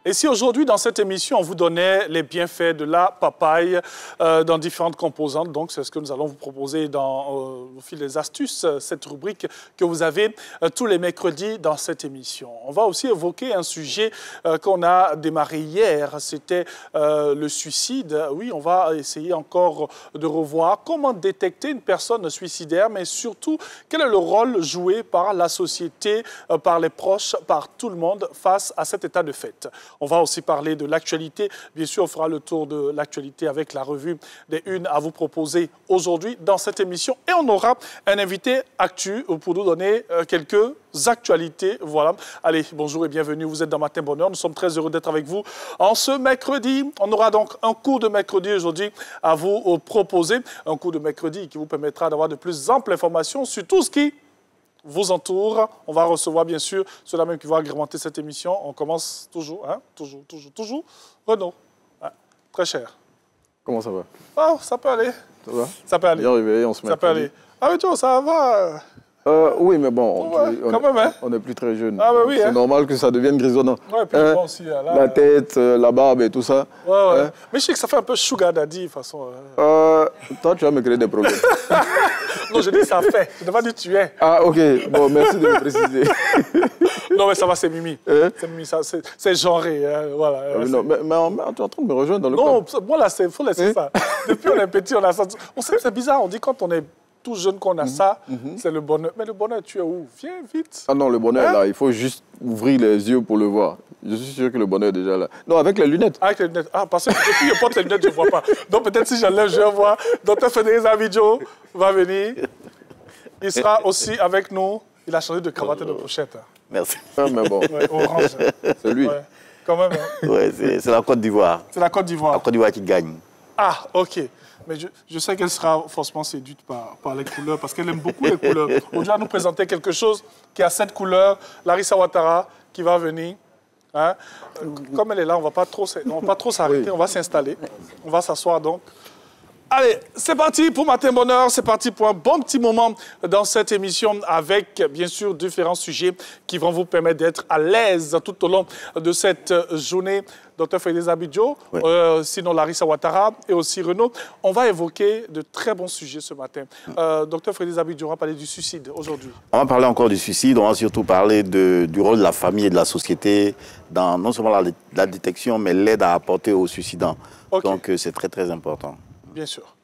Et si aujourd'hui, dans cette émission, on vous donnait les bienfaits de la papaye dans différentes composantes, donc c'est ce que nous allons vous proposer au fil des astuces, cette rubrique que vous avez tous les mercredis dans cette émission. On va aussi évoquer un sujet qu'on a démarré hier, c'était le suicide. Oui, on va essayer encore de revoir comment détecter une personne suicidaire, mais surtout, quel est le rôle joué par la société, par les proches, par tout le monde face à cet état de fait. On va aussi parler de l'actualité. Bien sûr, on fera le tour de l'actualité avec la revue des Unes à vous proposer aujourd'hui dans cette émission. Et on aura un invité actu pour nous donner quelques actualités. Voilà. Allez, bonjour et bienvenue. Vous êtes dans Matin Bonheur. Nous sommes très heureux d'être avec vous en ce mercredi. On aura donc un cours de mercredi aujourd'hui à vous proposer. Un cours de mercredi qui vous permettra d'avoir de plus amples informations sur tout ce qui vous entoure. On va recevoir, bien sûr, ceux-là même qui vont agrémenter cette émission. On commence toujours, hein, toujours. Renaud, hein, très cher. Comment ça va? Oh, ça peut aller. Ça va? Ça peut aller. Bien réveillé, on se met. Ça peut aller. Ah, mais tu vois, ça va. Oui, mais bon, on n'est plus très jeune. Ah, bah oui, c'est normal que ça devienne grisonnant. Ouais, puis bon, aussi, là, la tête, la barbe et tout ça. Ouais. Mais je sais que ça fait un peu sugar daddy, de toute façon. Toi, tu vas me créer des problèmes. Non, je dis ça fait. Je ne pas dire tu es. Ah, ok. Bon, merci de me préciser. Non, mais ça va, c'est Mimi. C'est Mimi, c'est genré. Voilà. Non, mais tu es en train de me rejoindre dans le Non, club. moi, là, il faut laisser ça. Depuis on est petit, on a ça. C'est bizarre, on dit quand on est tout jeune qu'on a ça, c'est le bonheur. Mais le bonheur, tu es où? Viens vite. Ah non, le bonheur, là, il faut juste ouvrir les yeux pour le voir. Je suis sûr que le bonheur est déjà là. Non, avec les lunettes. Avec les lunettes. Ah, parce que depuis je porte les lunettes, je ne vois pas. Donc peut-être si j'enlève, je vais voir. Dr Frédéric Abidjo va venir. Il sera aussi avec nous. Il a changé de cravate et de pochette. Merci. Ah, mais bon. Ouais, orange. C'est lui. Ouais, quand même. Hein. Ouais, c'est la Côte d'Ivoire. C'est la Côte d'Ivoire. La Côte d'Ivoire qui gagne. Ah, ok. Mais je sais qu'elle sera forcément séduite par les couleurs, parce qu'elle aime beaucoup les couleurs. Aujourd'hui, elle va nous présenter quelque chose qui a 7 couleurs. Larissa Ouattara qui va venir. Hein? Comme elle est là, on ne va pas trop s'arrêter, oui. On va s'installer. On va s'asseoir donc. Allez, c'est parti pour Matin Bonheur, c'est parti pour un bon petit moment dans cette émission avec, bien sûr, différents sujets qui vont vous permettre d'être à l'aise tout au long de cette journée. Dr Frédéric Abidjo, oui. Sinon Larissa Ouattara et aussi Renaud. On va évoquer de très bons sujets ce matin. Dr Frédéric Abidjo, on va parler du suicide aujourd'hui. On va parler encore du suicide, on va surtout parler du rôle de la famille et de la société dans non seulement la détection, mais l'aide à apporter aux suicidants. Okay. Donc c'est très très important. Bien sûr.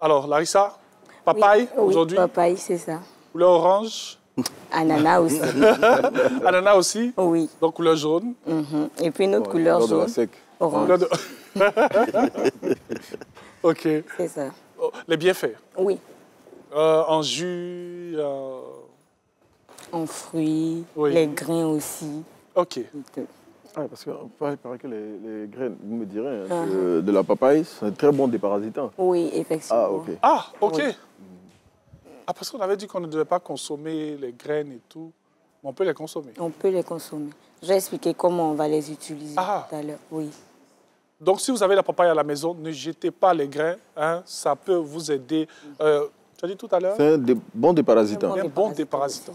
Alors, Larissa, papaye oui, aujourd'hui? Oui, papaye, c'est ça. Couleur orange? Ananas aussi. Ananas aussi? Oui. Donc, couleur jaune? Et puis une autre couleur jaune. De la sec. Orange. OK. C'est ça. Oh, les bienfaits? Oui. En jus? En fruits, oui. Les grains aussi. OK. Ah, parce qu'il paraît que les graines, vous me direz, hein, de la papaye, c'est très bon déparasitant. Oui, effectivement. Ah, OK. Ah, OK. Oui. Ah, parce qu'on avait dit qu'on ne devait pas consommer les graines et tout. On peut les consommer. On peut les consommer. Je vais expliquer comment on va les utiliser tout à l'heure. Oui. Donc, si vous avez la papaye à la maison, ne jetez pas les grains. Hein, ça peut vous aider. Tu as dit tout à l'heure? C'est un bon déparasitant. Un bon déparasitant.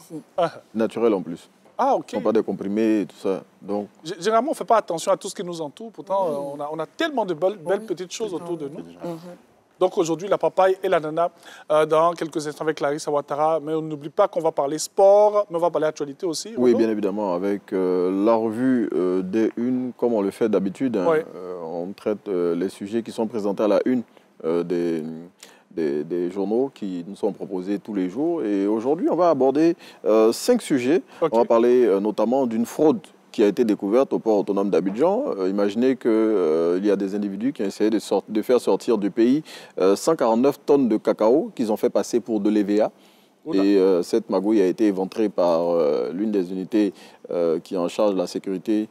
Naturel en plus. Ah, OK. Ce ne sont pas des comprimés et tout ça. Donc... Généralement, on ne fait pas attention à tout ce qui nous entoure. Pourtant, on a tellement de belles petites choses autour de nous. Donc aujourd'hui, la papaye et l'ananas, dans quelques instants avec Larissa Ouattara. Mais on n'oublie pas qu'on va parler sport, mais on va parler actualité aussi. Oui, bien évidemment, avec la revue des Unes, comme on le fait d'habitude. Hein, on traite les sujets qui sont présentés à la une des journaux qui nous sont proposés tous les jours. Et aujourd'hui, on va aborder 5 sujets. Okay. On va parler notamment d'une fraude qui a été découverte au port autonome d'Abidjan. Imaginez qu'il y a des individus qui ont essayé de faire sortir du pays 149 tonnes de cacao qu'ils ont fait passer pour de l'EVA. Et cette magouille a été éventrée par l'une des unités qui est en charge de la sécurité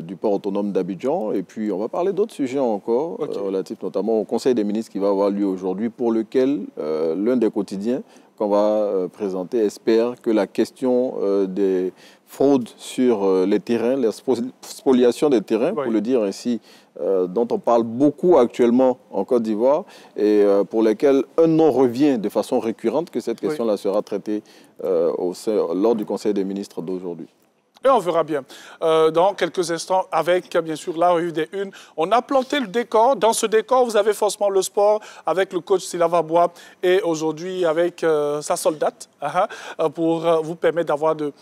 du port autonome d'Abidjan. Et puis, on va parler d'autres sujets encore, relatifs notamment au Conseil des ministres qui va avoir lieu aujourd'hui, pour lequel l'un des quotidiens qu'on va présenter espère que la question des fraudes sur les terrains, la spoliation des terrains, pour le dire ainsi, dont on parle beaucoup actuellement en Côte d'Ivoire et pour lesquels un nom revient de façon récurrente, que cette question-là sera traitée lors du Conseil des ministres d'aujourd'hui. Et on verra bien dans quelques instants avec, bien sûr, la revue des unes. On a planté le décor. Dans ce décor, vous avez forcément le sport avec le coach Silava Bois et aujourd'hui avec sa soldate pour vous permettre d'avoir de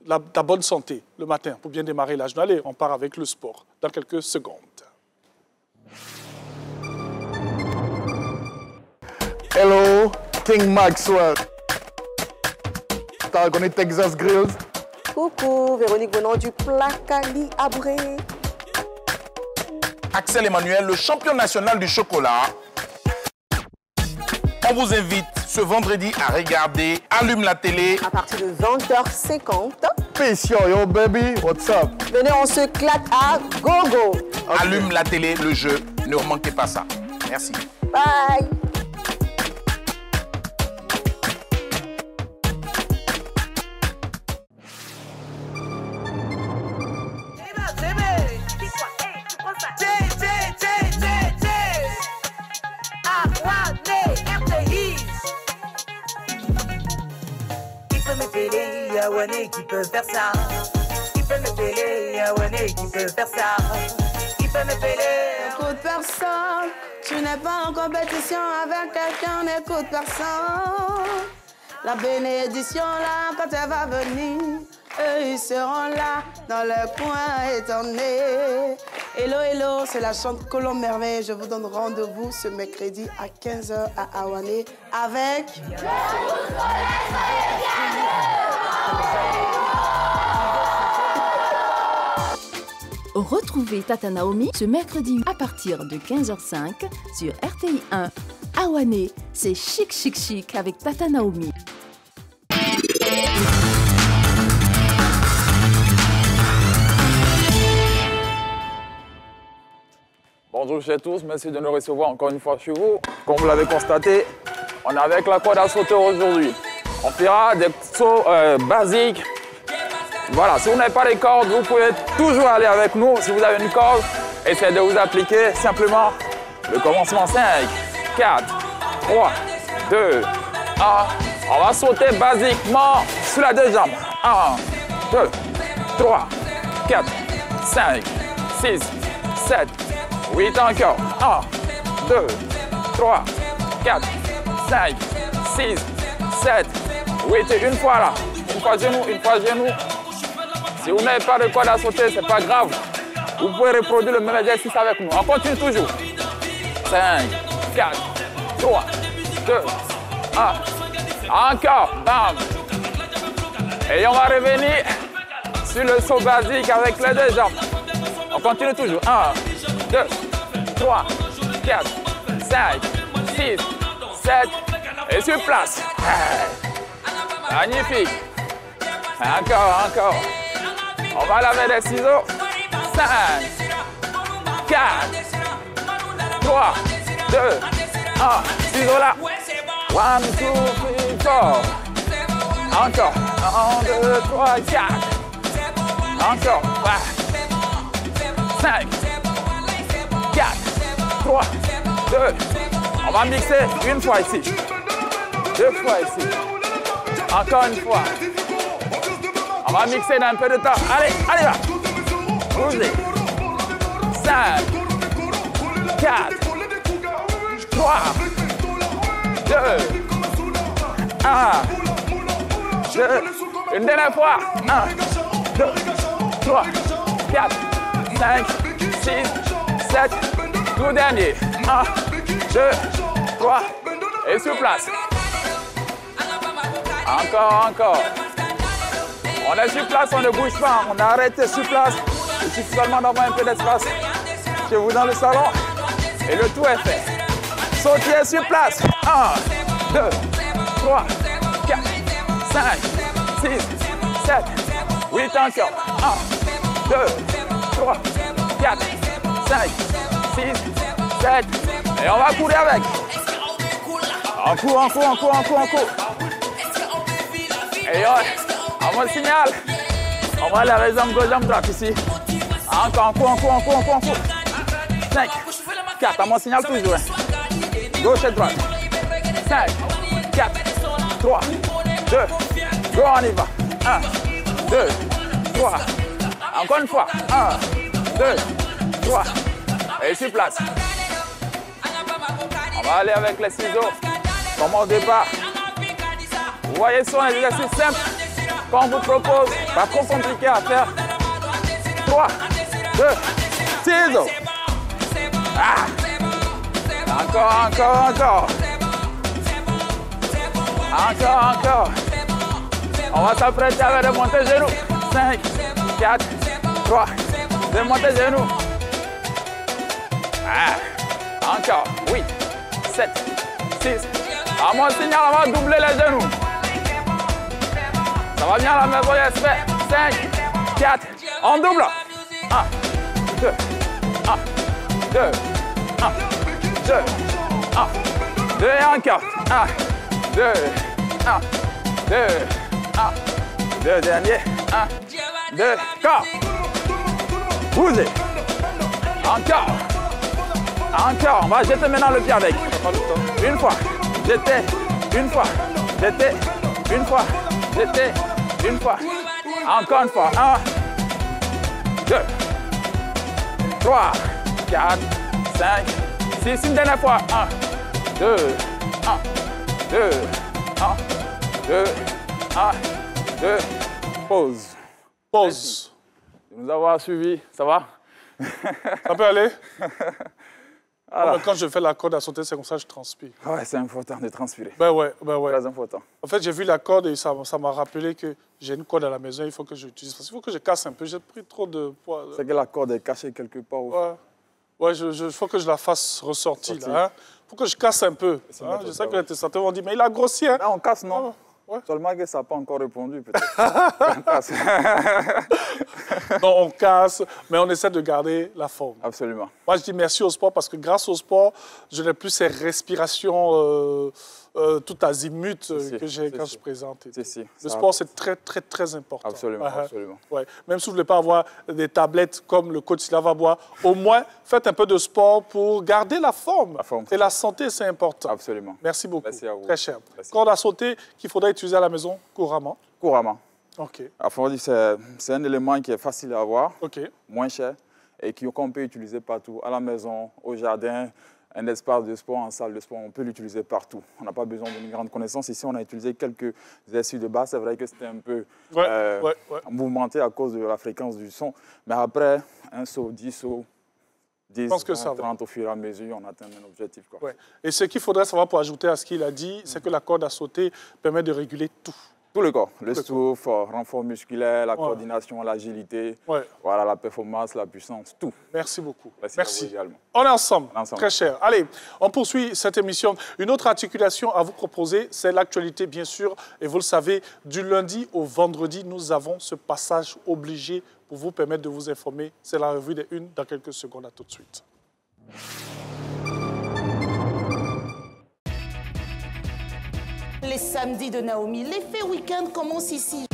la bonne santé le matin pour bien démarrer la journée. Allez, on part avec le sport dans quelques secondes. Hello, King Maxwell. T'as reconnu Texas Grills? Coucou, Véronique Bonan du Placali Abré. Axel Emmanuel, le champion national du chocolat. On vous invite ce vendredi à regarder Allume la télé. À partir de 20h50. Peace, yo baby, what's up? Venez, on se claque à gogo. Okay. Allume la télé, le jeu, ne manquez pas ça. Merci. Bye. Qui peut faire ça? Qui peut me péler? Qui peut faire ça? Qui peut me péler? N'écoute personne, tu n'es pas en compétition avec quelqu'un, n'écoute personne. La bénédiction là, quand elle va venir, eux ils seront là, dans le coin étonné. Hello, hello, c'est la chante Colombe Merveille. Je vous donne rendez-vous ce mercredi à 15h à Awané avec... Retrouvez Tata Naomi ce mercredi à partir de 15h05 sur RTI 1. Awané, c'est chic, chic, chic avec Tata Naomi. Bonjour à tous, merci de nous recevoir encore une fois chez vous. Comme vous l'avez constaté, on est avec la corde à sauter aujourd'hui. On fera des sauts basiques. Voilà, si vous n'avez pas les cordes, vous pouvez toujours aller avec nous. Si vous avez une corde, essayez de vous appliquer simplement le commencement 5, 4, 3, 2, 1. On va sauter basiquement sur la deux jambes. 1, 2, 3, 4, 5, 6, 7, 8 encore. 1, 2, 3, 4, 5, 6, 7, 8. Et une fois là. Une fois genou, une fois genou. Si vous n'avez pas de corde à sauter, ce n'est pas grave. Vous pouvez reproduire le même exercice avec nous. On continue toujours. 5, 4, 3, 2, 1. Encore. Bam. Et on va revenir sur le saut basique avec les deux jambes. On continue toujours. 1, 2, 3, 4, 5, 6, 7. Et sur place. Magnifique. Encore, encore. On va laver les ciseaux. 5, 4, 3, 2, 1. Ciseaux là. 1, 2, 3, 4. Encore. 1, 2, 3, 4. Encore. 5, 4, 3, 2. On va mixer une fois ici. Deux fois ici. Encore une fois. On va mixer dans un peu de temps. Allez, allez là. Bougez. 5, 4, 3, 2, 1. 2. Une dernière fois. 1, 2, 3, 4, 5, 6, 7. Tout dernier. 1, 2, 3. Et sur place. Encore, encore. On est sur place, on ne bouge pas. On a arrêté sur place. Il suffit seulement d'avoir un peu d'espace chez vous dans le salon. Et le tout est fait. Sautez sur place. 1, 2, 3, 4, 5, 6, 7, 8 encore. 1, 2, 3, 4, 5, 6, 7. Et on va courir avec. On court, on court, on court, on court, on court. Et on me signale. On va aller à la jambe gauche, jambe droite ici. Encore, on court, on court, on court, on court, on court. 5, 4, on me signale toujours. Gauche et droite. 5, 4, 3, 2, go, on y va. 1, 2, 3. Encore une fois. 1, 2, 3. Et sur place. On va aller avec les ciseaux. Comme au départ. Vous voyez, ce sont des exercices simples qu'on vous propose. Pas trop compliqué à faire. 3, 2, ciseaux. Ah. Encore. Encore. On va s'apprêter avec remonter genoux. 5, 4, 3. Remonter genoux. Ah. Encore. 8, 7, 6. À mon signal, on va doubler les genoux. Ça va bien la maison, j'espère. 5, 4. On double. 1, 2, 1, 2, 1, 2, 1, 2 et encore. 1, 2, 1, 2, 1, 2 derniers. 1, 2, corps. Bougez. Encore. On va jeter maintenant le pied avec. Une fois. Jeter. Une fois. Jeter. Une fois. Jeter. Une fois. Encore une fois. 1, 2, 3, 4, 5, 6. Une dernière fois. 1, 2, 1, 2, 1, 2, 1, 2. Pause. Pause. De nous avoir suivis. Ça va? Ça peut aller? Alors, quand je fais la corde à sauter, c'est comme ça que je transpire. Ouais, c'est important de transpirer. Ben ouais. Très important. En fait, j'ai vu la corde et ça m'a rappelé que j'ai une corde à la maison, il faut que j'utilise. Parce qu'il faut que je casse un peu, j'ai pris trop de poids. C'est que la corde est cachée quelque part. Ouais, il faut que je la fasse ressortir. Il faut que je casse un peu. Hein? Je sais que les testateurs vont dire, mais il a grossi. Hein? Non, on casse, non. Ouais. Seulement que ça n'a pas encore répondu, peut-être. On casse. Non, on casse, mais on essaie de garder la forme. Absolument. Moi, je dis merci au sport parce que grâce au sport, je n'ai plus ces respirations tout azimut que j'ai quand je présente. Le sport, c'est très, très, très important. Absolument, absolument. Ouais. Même si vous ne voulez pas avoir des tablettes comme le coach Silava, au moins, faites un peu de sport pour garder la forme. Et la santé, c'est important. Absolument. Merci beaucoup. Merci à vous. Très cher. Merci. Corde à sauter qu'il faudrait utiliser à la maison couramment. Couramment. OK. C'est un élément qui est facile à avoir, OK. moins cher, et qu'on peut utiliser partout, à la maison, au jardin, un espace de sport, en salle de sport, on peut l'utiliser partout. On n'a pas besoin d'une grande connaissance. Ici, on a utilisé quelques exercices de base. C'est vrai que c'était un peu mouvementé à cause de la fréquence du son. Mais après, un saut, 10 sauts, 10, 20, 30 au fur et à mesure, on atteint un objectif. Quoi. Ouais. Et ce qu'il faudrait savoir pour ajouter à ce qu'il a dit, c'est que la corde à sauter permet de réguler tout. Tout le corps, le souffle, renfort musculaire, la coordination, l'agilité, voilà, la performance, la puissance, tout. Merci beaucoup. Merci. Également. On est ensemble, très cher. Allez, on poursuit cette émission. Une autre articulation à vous proposer, c'est l'actualité, bien sûr. Et vous le savez, du lundi au vendredi, nous avons ce passage obligé pour vous permettre de vous informer. C'est la revue des Unes dans quelques secondes. À tout de suite. Les samedis de Naomi, l'effet week-end commence ici.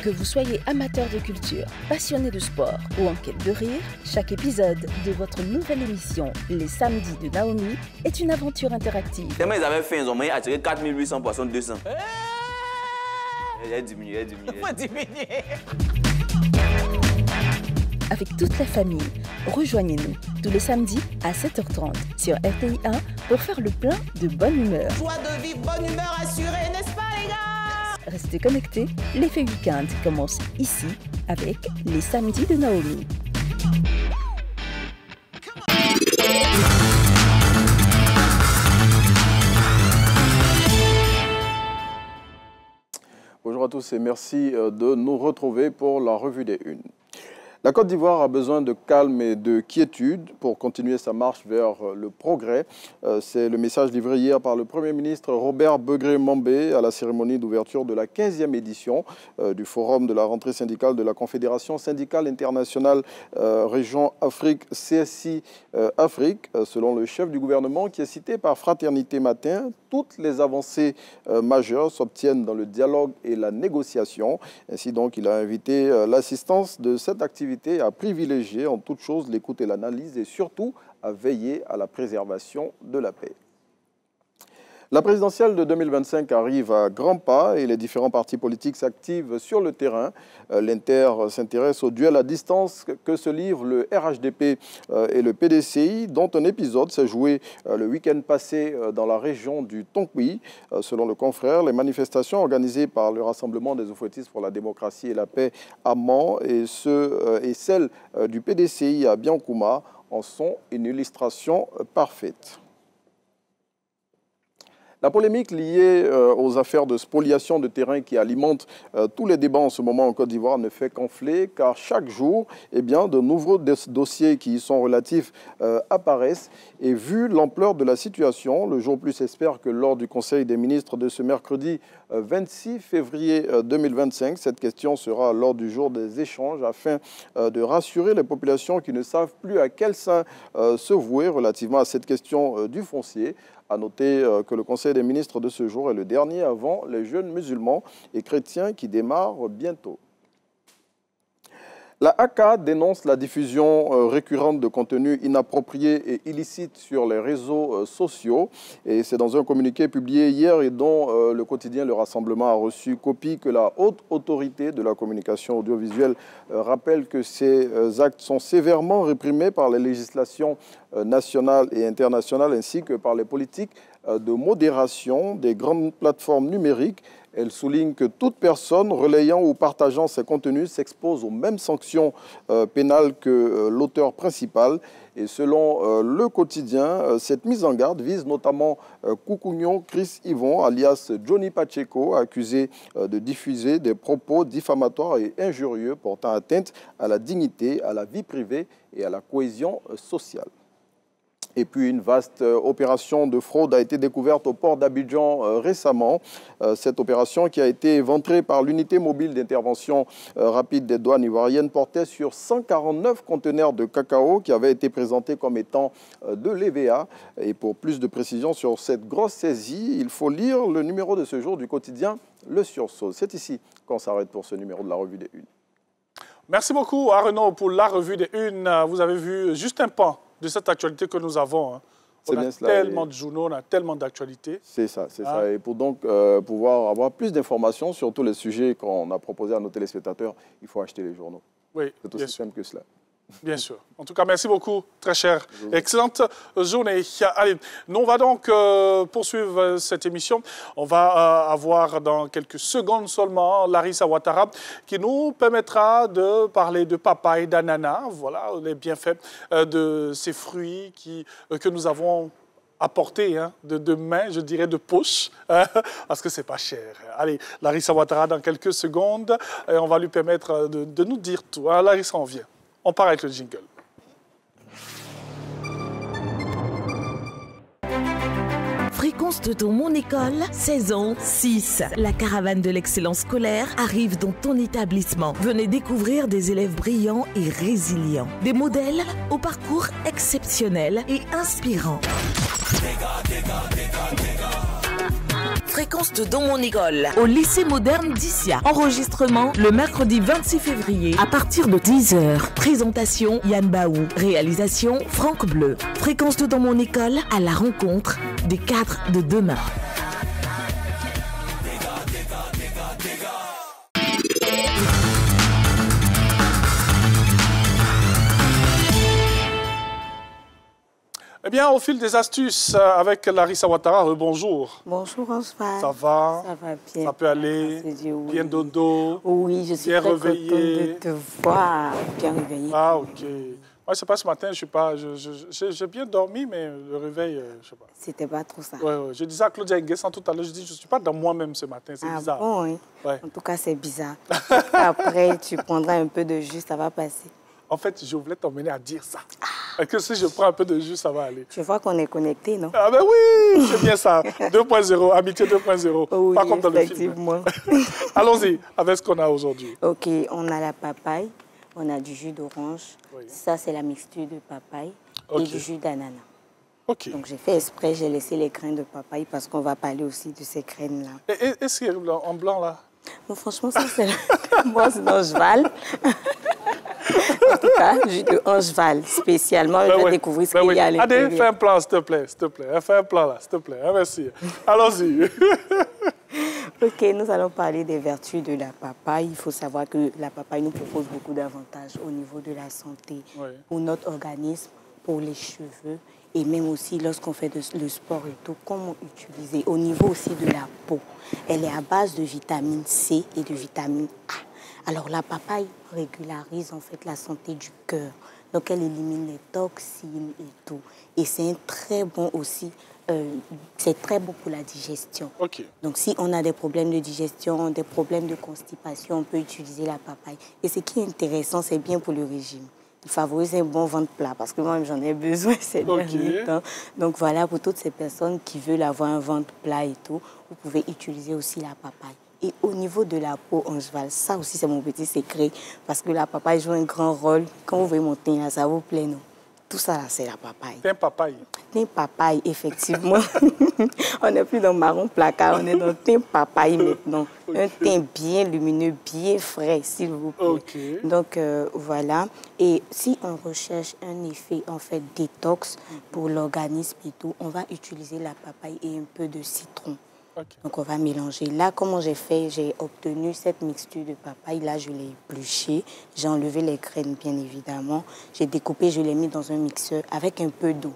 Que vous soyez amateur de culture, passionné de sport ou en quête de rire, chaque épisode de votre nouvelle émission, Les Samedis de Naomi, est une aventure interactive. Tellement ils avaient fait, ils ont moyen attirer 4800 poissons 200. Il a diminué, Avec toute la famille, rejoignez-nous tous les samedis à 7h30 sur RTI 1 pour faire le plein de bonne humeur. Joie de vivre, bonne humeur assurée, n'est-ce pas les gars? Restez connectés, l'effet week-end commence ici avec Les Samedis de Naomi. Bonjour à tous et merci de nous retrouver pour la revue des Unes. La Côte d'Ivoire a besoin de calme et de quiétude pour continuer sa marche vers le progrès. C'est le message livré hier par le Premier ministre Robert Begré-Mambé à la cérémonie d'ouverture de la 15e édition du Forum de la rentrée syndicale de la Confédération syndicale internationale Région Afrique, CSI Afrique. Selon le chef du gouvernement qui est cité par Fraternité Matin, toutes les avancées majeures s'obtiennent dans le dialogue et la négociation. Ainsi donc, il a invité l'assistance de cette activité à privilégier en toute chose l'écoute et l'analyse et surtout à veiller à la préservation de la paix. La présidentielle de 2025 arrive à grands pas et les différents partis politiques s'activent sur le terrain. L'Inter s'intéresse au duel à distance que se livrent le RHDP et le PDCI, dont un épisode s'est joué le week-end passé dans la région du Tonkouy. Selon le confrère, les manifestations organisées par le Rassemblement des Oufouettistes pour la démocratie et la paix à Mans et celles du PDCI à Biancouma en sont une illustration parfaite. La polémique liée aux affaires de spoliation de terrain qui alimentent tous les débats en ce moment en Côte d'Ivoire ne fait qu'enfler, car chaque jour, de nouveaux dossiers qui y sont relatifs apparaissent. Et vu l'ampleur de la situation, le jour plus espère que lors du Conseil des ministres de ce mercredi 26 février 2025, cette question sera lors du jour des échanges afin de rassurer les populations qui ne savent plus à quel sein se vouer relativement à cette question du foncier. À noter que le Conseil des ministres de ce jour est le dernier avant les jeunes musulmans et chrétiens qui démarrent bientôt. La ACA dénonce la diffusion récurrente de contenus inappropriés et illicites sur les réseaux sociaux. Et c'est dans un communiqué publié hier et dont le quotidien Le Rassemblement a reçu copie que la haute autorité de la communication audiovisuelle rappelle que ces actes sont sévèrement réprimés par les législations nationales et internationales ainsi que par les politiques de modération des grandes plateformes numériques. Elle souligne que toute personne relayant ou partageant ces contenus s'expose aux mêmes sanctions pénales que l'auteur principal. Et selon le quotidien, cette mise en garde vise notamment Koukounion Chris Yvon, alias Johnny Pacheco, accusé de diffuser des propos diffamatoires et injurieux portant atteinte à la dignité, à la vie privée et à la cohésion sociale. Et puis une vaste opération de fraude a été découverte au port d'Abidjan récemment. Cette opération qui a été éventrée par l'unité mobile d'intervention rapide des douanes ivoiriennes portait sur 149 conteneurs de cacao qui avaient été présentés comme étant de l'EVA. Et pour plus de précisions sur cette grosse saisie, il faut lire le numéro de ce jour du quotidien Le Sursaut. C'est ici qu'on s'arrête pour ce numéro de la Revue des Unes. Merci beaucoup Arnaud pour la Revue des Unes. Vous avez vu juste un pan de cette actualité que nous avons. On a tellement de journaux, on a tellement d'actualités. C'est ça, c'est ça. Et pour donc pouvoir avoir plus d'informations sur tous les sujets qu'on a proposés à nos téléspectateurs, il faut acheter les journaux. Oui, c'est aussi simple que cela. Bien sûr. En tout cas, merci beaucoup, très cher. Excellente journée. Allez, nous, on va donc poursuivre cette émission. On va avoir dans quelques secondes seulement Larissa Ouattara qui nous permettra de parler de papaye, d'ananas, voilà, les bienfaits de ces fruits que nous avons apportés de main, je dirais de poche, parce que c'est pas cher. Allez, Larissa Ouattara dans quelques secondes, et on va lui permettre de nous dire tout. Larissa, on vient. On part avec le jingle. Fréquence de ton Mon École, saison 6. La caravane de l'excellence scolaire arrive dans ton établissement. Venez découvrir des élèves brillants et résilients. Des modèles au parcours exceptionnel et inspirant. Fréquence de Dans Mon École, au lycée moderne d'Issia. Enregistrement le mercredi 26 février à partir de 10h. Présentation Yann Baou. Réalisation Franck Bleu. Fréquence de Dans Mon École à la rencontre des cadres de demain. Eh bien, au fil des astuces avec Larissa Ouattara, bonjour. Bonjour, Oswald. Ça va? Ça va bien. Ça peut aller? Dieu, oui. Bien dodo? Oui, je suis bien très réveillé. contente de te voir. Bien réveillé. Ah, ok. Moi, je sais pas, ce matin, je suis pas... J'ai bien dormi, mais le réveil, je sais pas. C'était pas trop ça. Ouais, ouais. Je disais à Claudia Nguessan tout à l'heure, je dis, je suis pas dans moi-même ce matin, c'est bizarre. Bon, oui. Ouais. En tout cas, c'est bizarre. Après, tu prendras un peu de jus, ça va passer. En fait, je voulais t'emmener à dire ça. Que si je prends un peu de jus, ça va aller. Tu vois qu'on est connectés, non? Ah ben oui, c'est bien ça. 2.0, amitié 2.0. Oui, pas comme dans le film. Allons-y avec ce qu'on a aujourd'hui. Ok, on a la papaye, on a du jus d'orange. Oui. Ça, c'est la mixture de papaye et du jus d'ananas. Ok. Donc, j'ai fait exprès, j'ai laissé les graines de papaye parce qu'on va parler aussi de ces graines-là. Est-ce qu'il y a en blanc, là? Bon, franchement, ça, c'est... Moi, sinon, je vale. En tout cas, jus de Angeval, spécialement. Je vais découvrir ce qu'il y a à l'intérieur. Allez, fais un plan, s'il te plaît. Fais un plan, là, s'il te plaît. Merci. Allons-y. OK, nous allons parler des vertus de la papaye. Il faut savoir que la papaye nous propose beaucoup d'avantages au niveau de la santé, pour notre organisme, pour les cheveux, et même aussi lorsqu'on fait le sport et tout, comment utiliser. Au niveau aussi de la peau, elle est à base de vitamine C et de vitamine A. Alors la papaye régularise en fait la santé du cœur. Donc elle élimine les toxines et tout. Et c'est un très bon aussi, c'est très bon pour la digestion. Donc si on a des problèmes de digestion, des problèmes de constipation, on peut utiliser la papaye. Et ce qui est intéressant, c'est bien pour le régime. Il favorise un bon ventre plat parce que moi j'en ai besoin ces derniers temps. Donc voilà, pour toutes ces personnes qui veulent avoir un ventre plat et tout, vous pouvez utiliser aussi la papaye. Et au niveau de la peau Angeval, ça aussi c'est mon petit secret parce que la papaye joue un grand rôle. Quand vous voyez mon teint là, ça vous plaît, non? Tout ça là, c'est la papaye. Teint papaye. Teint papaye, effectivement. On n'est plus dans marron placard, on est dans teint papaye maintenant. Un teint bien lumineux, bien frais, s'il vous plaît. Donc voilà. Et si on recherche un effet en fait détox pour l'organisme et tout, on va utiliser la papaye et un peu de citron. Donc on va mélanger. Là, comment j'ai fait, j'ai obtenu cette mixture de papaye. Là, je l'ai épluchée. J'ai enlevé les graines, bien évidemment. J'ai découpé, je l'ai mis dans un mixeur avec un peu d'eau.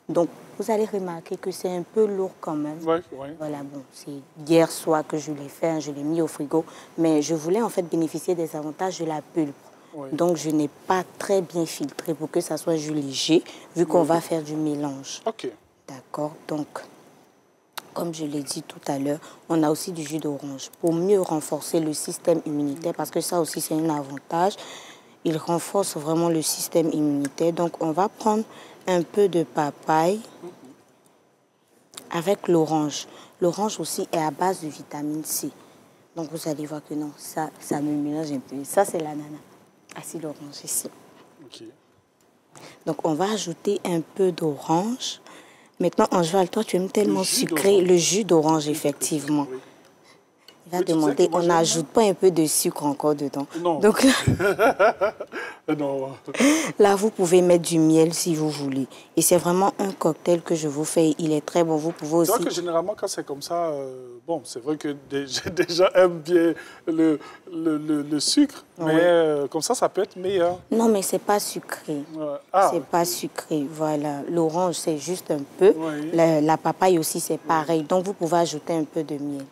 Donc, vous allez remarquer que c'est un peu lourd quand même. Voilà, bon, c'est hier soir que je l'ai fait, je l'ai mis au frigo. Mais je voulais en fait bénéficier des avantages de la pulpe. Donc, je n'ai pas très bien filtré pour que ça soit jus léger, vu qu'on va faire du mélange. D'accord, donc... Comme je l'ai dit tout à l'heure, on a aussi du jus d'orange pour mieux renforcer le système immunitaire parce que ça aussi c'est un avantage. Il renforce vraiment le système immunitaire. Donc on va prendre un peu de papaye avec l'orange. L'orange aussi est à base de vitamine C. Donc vous allez voir que non, ça me mélange un peu. Ça c'est l'ananas. Ah, c'est l'orange ici. Donc on va ajouter un peu d'orange. Maintenant, Angeval, toi, tu aimes tellement sucré le jus d'orange, effectivement. Il va demander, on n'ajoute pas un peu de sucre encore dedans. Non. Donc, non. Là, vous pouvez mettre du miel si vous voulez. Et c'est vraiment un cocktail que je vous fais. Il est très bon. Vous pouvez aussi... C'est vrai que généralement, quand c'est comme ça, bon, c'est vrai que déjà aime bien le sucre, mais comme ça peut être meilleur. Non, mais c'est pas sucré. C'est pas sucré, voilà. L'orange, c'est juste un peu. La papaye aussi, c'est pareil. Donc, vous pouvez ajouter un peu de miel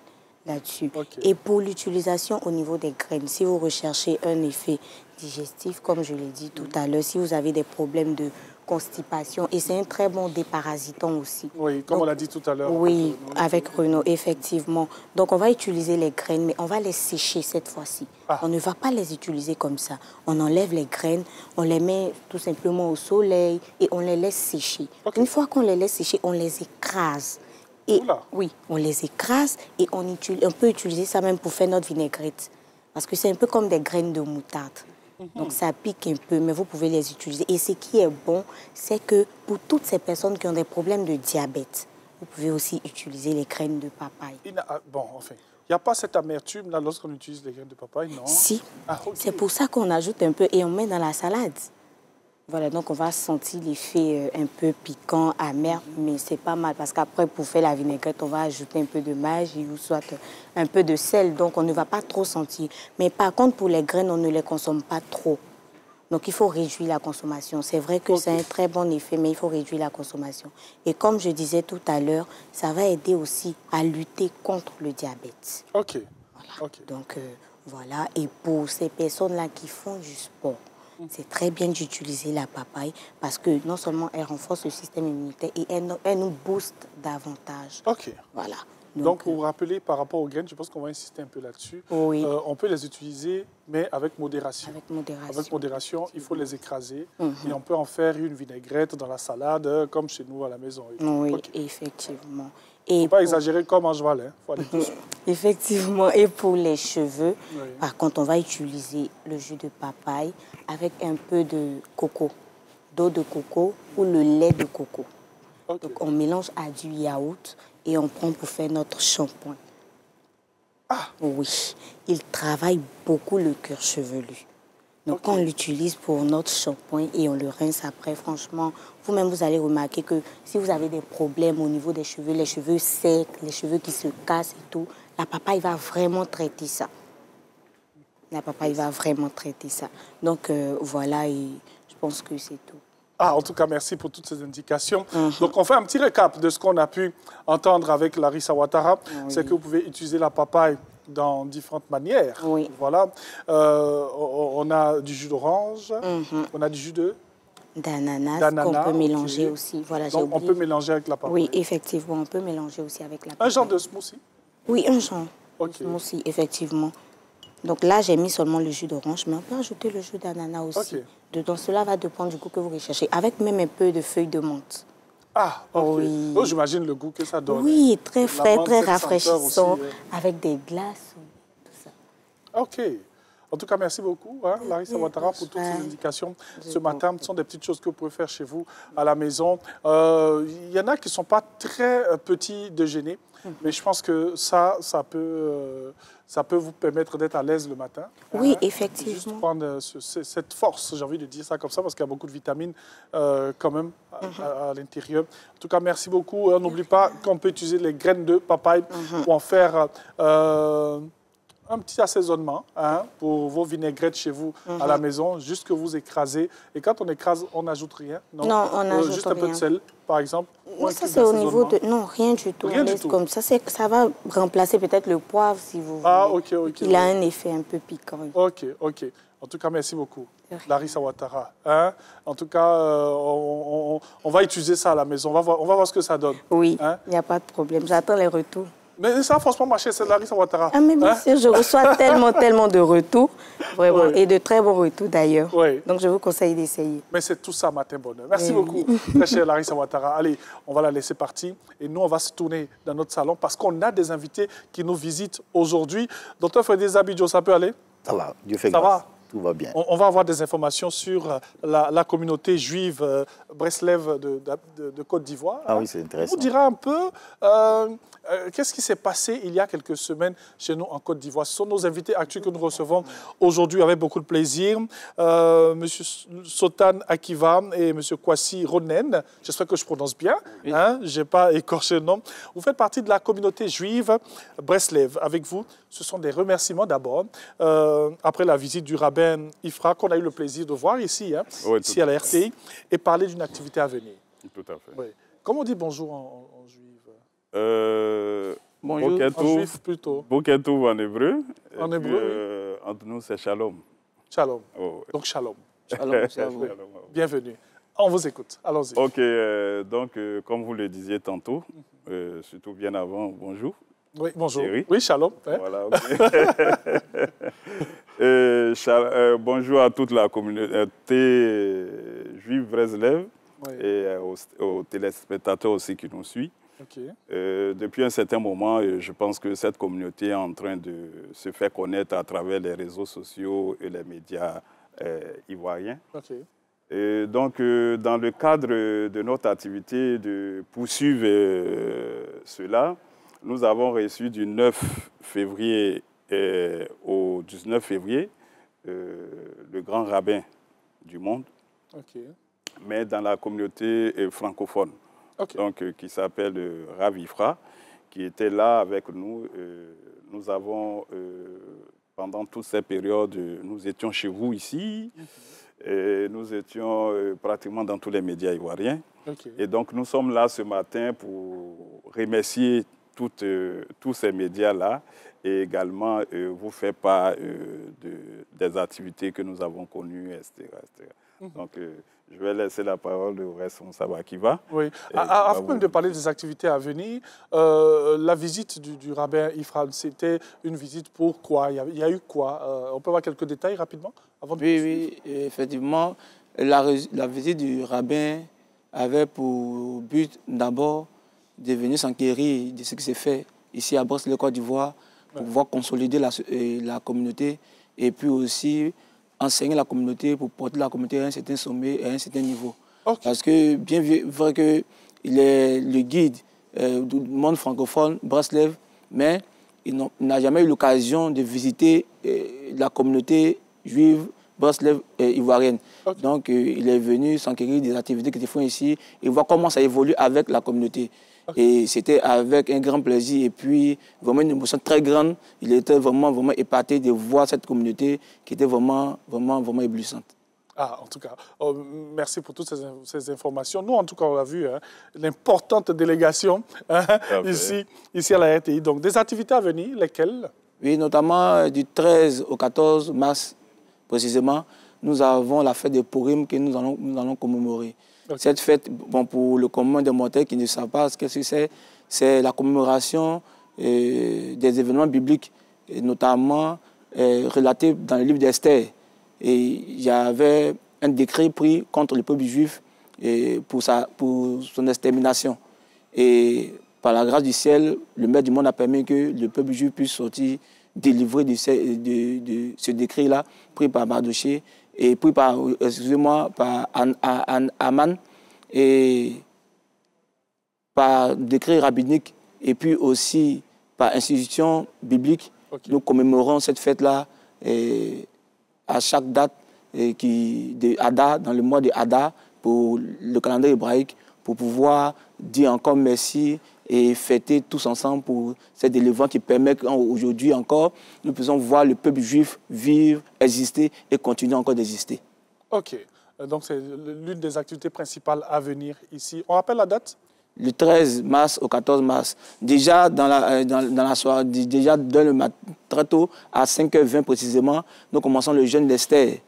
là-dessus. Et pour l'utilisation au niveau des graines, si vous recherchez un effet digestif, comme je l'ai dit tout à l'heure, si vous avez des problèmes de constipation, et c'est un très bon déparasitant aussi. Oui, comme on l'a dit tout à l'heure. Oui, avec Renaud, effectivement. Donc, on va utiliser les graines, mais on va les sécher cette fois-ci. On ne va pas les utiliser comme ça. On enlève les graines, on les met tout simplement au soleil et on les laisse sécher. Une fois qu'on les laisse sécher, on les écrase. Et oui, on les écrase et on peut utiliser ça même pour faire notre vinaigrette. Parce que c'est un peu comme des graines de moutarde. Donc ça pique un peu, mais vous pouvez les utiliser. Et ce qui est bon, c'est que pour toutes ces personnes qui ont des problèmes de diabète, vous pouvez aussi utiliser les graines de papaye. Bon, enfin, il n'y a pas cette amertume là lorsqu'on utilise les graines de papaye, non? Si, c'est pour ça qu'on ajoute un peu et on met dans la salade. Voilà, donc on va sentir l'effet un peu piquant, amer, mais c'est pas mal parce qu'après, pour faire la vinaigrette, on va ajouter un peu de magie ou soit un peu de sel, donc on ne va pas trop sentir. Mais par contre, pour les graines, on ne les consomme pas trop. Donc il faut réduire la consommation. C'est vrai que c'est un très bon effet, mais il faut réduire la consommation. Et comme je disais tout à l'heure, ça va aider aussi à lutter contre le diabète. Voilà. Donc voilà, et pour ces personnes-là qui font du sport, c'est très bien d'utiliser la papaye parce que non seulement elle renforce le système immunitaire et elle nous booste davantage. Voilà. Donc, pour vous rappeler par rapport aux graines, je pense qu'on va insister un peu là-dessus. On peut les utiliser, mais avec modération. Avec modération, il faut les écraser et on peut en faire une vinaigrette dans la salade, comme chez nous à la maison. Oui, effectivement. Il ne faut pas exagérer comme Angeval, hein. Faut aller doucement. Effectivement. Et pour les cheveux, par contre, on va utiliser le jus de papaye avec un peu de coco, d'eau de coco ou le lait de coco. Donc, on mélange à du yaourt et on prend pour faire notre shampoing. Oui, il travaille beaucoup le cuir chevelu. Donc, quand on l'utilise pour notre shampoing et on le rince après, franchement, vous-même, vous allez remarquer que si vous avez des problèmes au niveau des cheveux, les cheveux secs, les cheveux qui se cassent et tout, la papaye va vraiment traiter ça. La papaye va vraiment traiter ça. Donc, voilà, et je pense que c'est tout. Ah, en tout cas, merci pour toutes ces indications. Donc, on fait un petit récap de ce qu'on a pu entendre avec Larissa Ouattara. C'est que vous pouvez utiliser la papaye dans différentes manières. Oui. Voilà. On a du jus d'orange, on a du jus d'ananas qu'on peut mélanger aussi. Voilà, donc, on peut mélanger avec la papaye. Oui, effectivement, on peut mélanger aussi avec la papaye. Un genre de smoothie? Oui, un genre de smoothie, effectivement. Donc là, j'ai mis seulement le jus d'orange, mais on peut ajouter le jus d'ananas aussi. Dedans, cela va dépendre du goût que vous recherchez, avec même un peu de feuilles de menthe. Ah, ok. Oui. Donc, j'imagine le goût que ça donne. Oui, très frais, très rafraîchissant, aussi, avec des glaces, tout ça. Ok. En tout cas, merci beaucoup, Larissa Ouattara, pour toutes ces indications ce matin. Ce sont des petites choses que vous pouvez faire chez vous, à la maison. Il y en a qui ne sont pas très petits déjeuners, mais je pense que ça peut vous permettre d'être à l'aise le matin. Oui, effectivement. Juste prendre cette force, j'ai envie de dire ça comme ça, parce qu'il y a beaucoup de vitamines quand même à l'intérieur. En tout cas, merci beaucoup. N'oublie pas qu'on peut utiliser les graines de papaye pour en faire un petit assaisonnement pour vos vinaigrettes chez vous à la maison, juste que vous écrasez. Et quand on écrase, on n'ajoute rien? Non, on n'ajoute rien. Juste un peu de sel, par exemple? Oui, ça c'est au niveau de... Non, rien du tout. Rien du tout. Comme ça, ça va remplacer peut-être le poivre, si vous voulez. Ah, ok. Il a un effet un peu piquant. Ok. En tout cas, merci beaucoup, Larissa Ouattara. En tout cas, on va utiliser ça à la maison. On va voir ce que ça donne. Oui, il n'y a pas de problème. J'attends les retours. Mais ça, franchement, marché, c'est Larissa Ouattara. Ah, mais bien sûr, je reçois tellement de retours, vraiment, et de très bons retours d'ailleurs. Donc, je vous conseille d'essayer. Mais c'est tout ça, matin bonheur. Merci beaucoup, très chère Larissa Ouattara. Allez, on va la laisser partir. Et nous, on va se tourner dans notre salon parce qu'on a des invités qui nous visitent aujourd'hui. Docteur Frédéric Abidjo, ça peut aller? Ça va, Dieu fait grâce. Ça va? Tout va bien. On va avoir des informations sur la communauté juive Breslev de Côte d'Ivoire. Ah oui, c'est intéressant. On vous dira un peu qu'est-ce qui s'est passé il y a quelques semaines chez nous en Côte d'Ivoire. Ce sont nos invités actuels que nous recevons aujourd'hui avec beaucoup de plaisir. Monsieur Sotan Akiva et Monsieur Kwasi Ronen. J'espère que je prononce bien. Oui. Je n'ai pas écorché le nom. Vous faites partie de la communauté juive Breslev. Avec vous, ce sont des remerciements d'abord. Après la visite du rabbin Ifra, qu'on a eu le plaisir de voir ici, ici à la RTI, et parler d'une activité à venir. Tout à fait. Oui. Comment on dit bonjour en juif? Bonjour. En juif plutôt. Boketou en hébreu. En hébreu, oui. Entre nous, c'est shalom. Shalom. Oh, donc shalom. Shalom. Bienvenue. On vous écoute. Allons-y. Ok. Donc, comme vous le disiez tantôt, surtout bien avant, bonjour. Oui, bonjour. Thierry. Oui, shalom. Voilà, okay. Bonjour à toute la communauté juive Breslev et aux téléspectateurs aussi qui nous suivent. Okay. Depuis un certain moment, je pense que cette communauté est en train de se faire connaître à travers les réseaux sociaux et les médias ivoiriens. Okay. Et donc, dans le cadre de notre activité de poursuivre cela, nous avons reçu du 9 février au 19 février le grand rabbin du monde, mais dans la communauté francophone, donc, qui s'appelle Rav Ifra, qui était là avec nous. Nous avons, pendant toute cette période, nous étions chez vous ici, et nous étions pratiquement dans tous les médias ivoiriens. Et donc, nous sommes là ce matin pour remercier tous ces médias-là et également vous faire part des activités que nous avons connues, etc. Donc, je vais laisser la parole au responsable Akiva. Oui. Avant même de parler des activités à venir, la visite du rabbin Ifra, c'était une visite pour quoi? Il y a eu quoi? On peut avoir quelques détails rapidement avant de Oui, effectivement. La visite du rabbin avait pour but d'abord de venir s'enquérir de ce qui s'est fait ici à Breslev, Côte d'Ivoire, pour pouvoir consolider la communauté et puis aussi enseigner la communauté pour porter la communauté à un certain sommet et à un certain niveau. Parce que bien vrai qu'il est le guide du monde francophone, Breslev, mais il n'a jamais eu l'occasion de visiter la communauté juive Breslev ivoirienne. Donc, il est venu s'enquérir des activités qui se font ici et voir comment ça évolue avec la communauté. Et c'était avec un grand plaisir et puis vraiment une émotion très grande. Il était vraiment épaté de voir cette communauté qui était vraiment éblouissante. Ah, en tout cas, merci pour toutes ces informations. Nous, en tout cas, on a vu l'importante délégation ici à la RTI. Donc, des activités à venir, lesquelles? Oui, notamment du 13 au 14 mars, précisément, nous avons la fête de Purim que nous allons commémorer. Cette fête, bon, pour le commun des mortels qui ne savent pas ce que c'est la commémoration des événements bibliques, et notamment relatés dans le livre d'Esther. Et il y avait un décret pris contre le peuple juif pour son extermination. Et par la grâce du ciel, le Maître du monde a permis que le peuple juif puisse sortir délivré de ce décret-là, pris par Mardoché et pris par, par Aman et par décret rabbinique et puis aussi par institution biblique. Nous commémorons cette fête-là à chaque date de Hadar, dans le mois de Hadar, pour le calendrier hébraïque, pour pouvoir dire encore merci et fêter tous ensemble pour cette délivrance qui permet qu'aujourd'hui encore, nous puissions voir le peuple juif vivre, exister et continuer encore d'exister. OK. Donc c'est l'une des activités principales à venir ici. On rappelle la date? Le 13 mars au 14 mars. Déjà dans la soirée, déjà dès le matin, très tôt, à 5h20 précisément, nous commençons le jeûne d'Esther,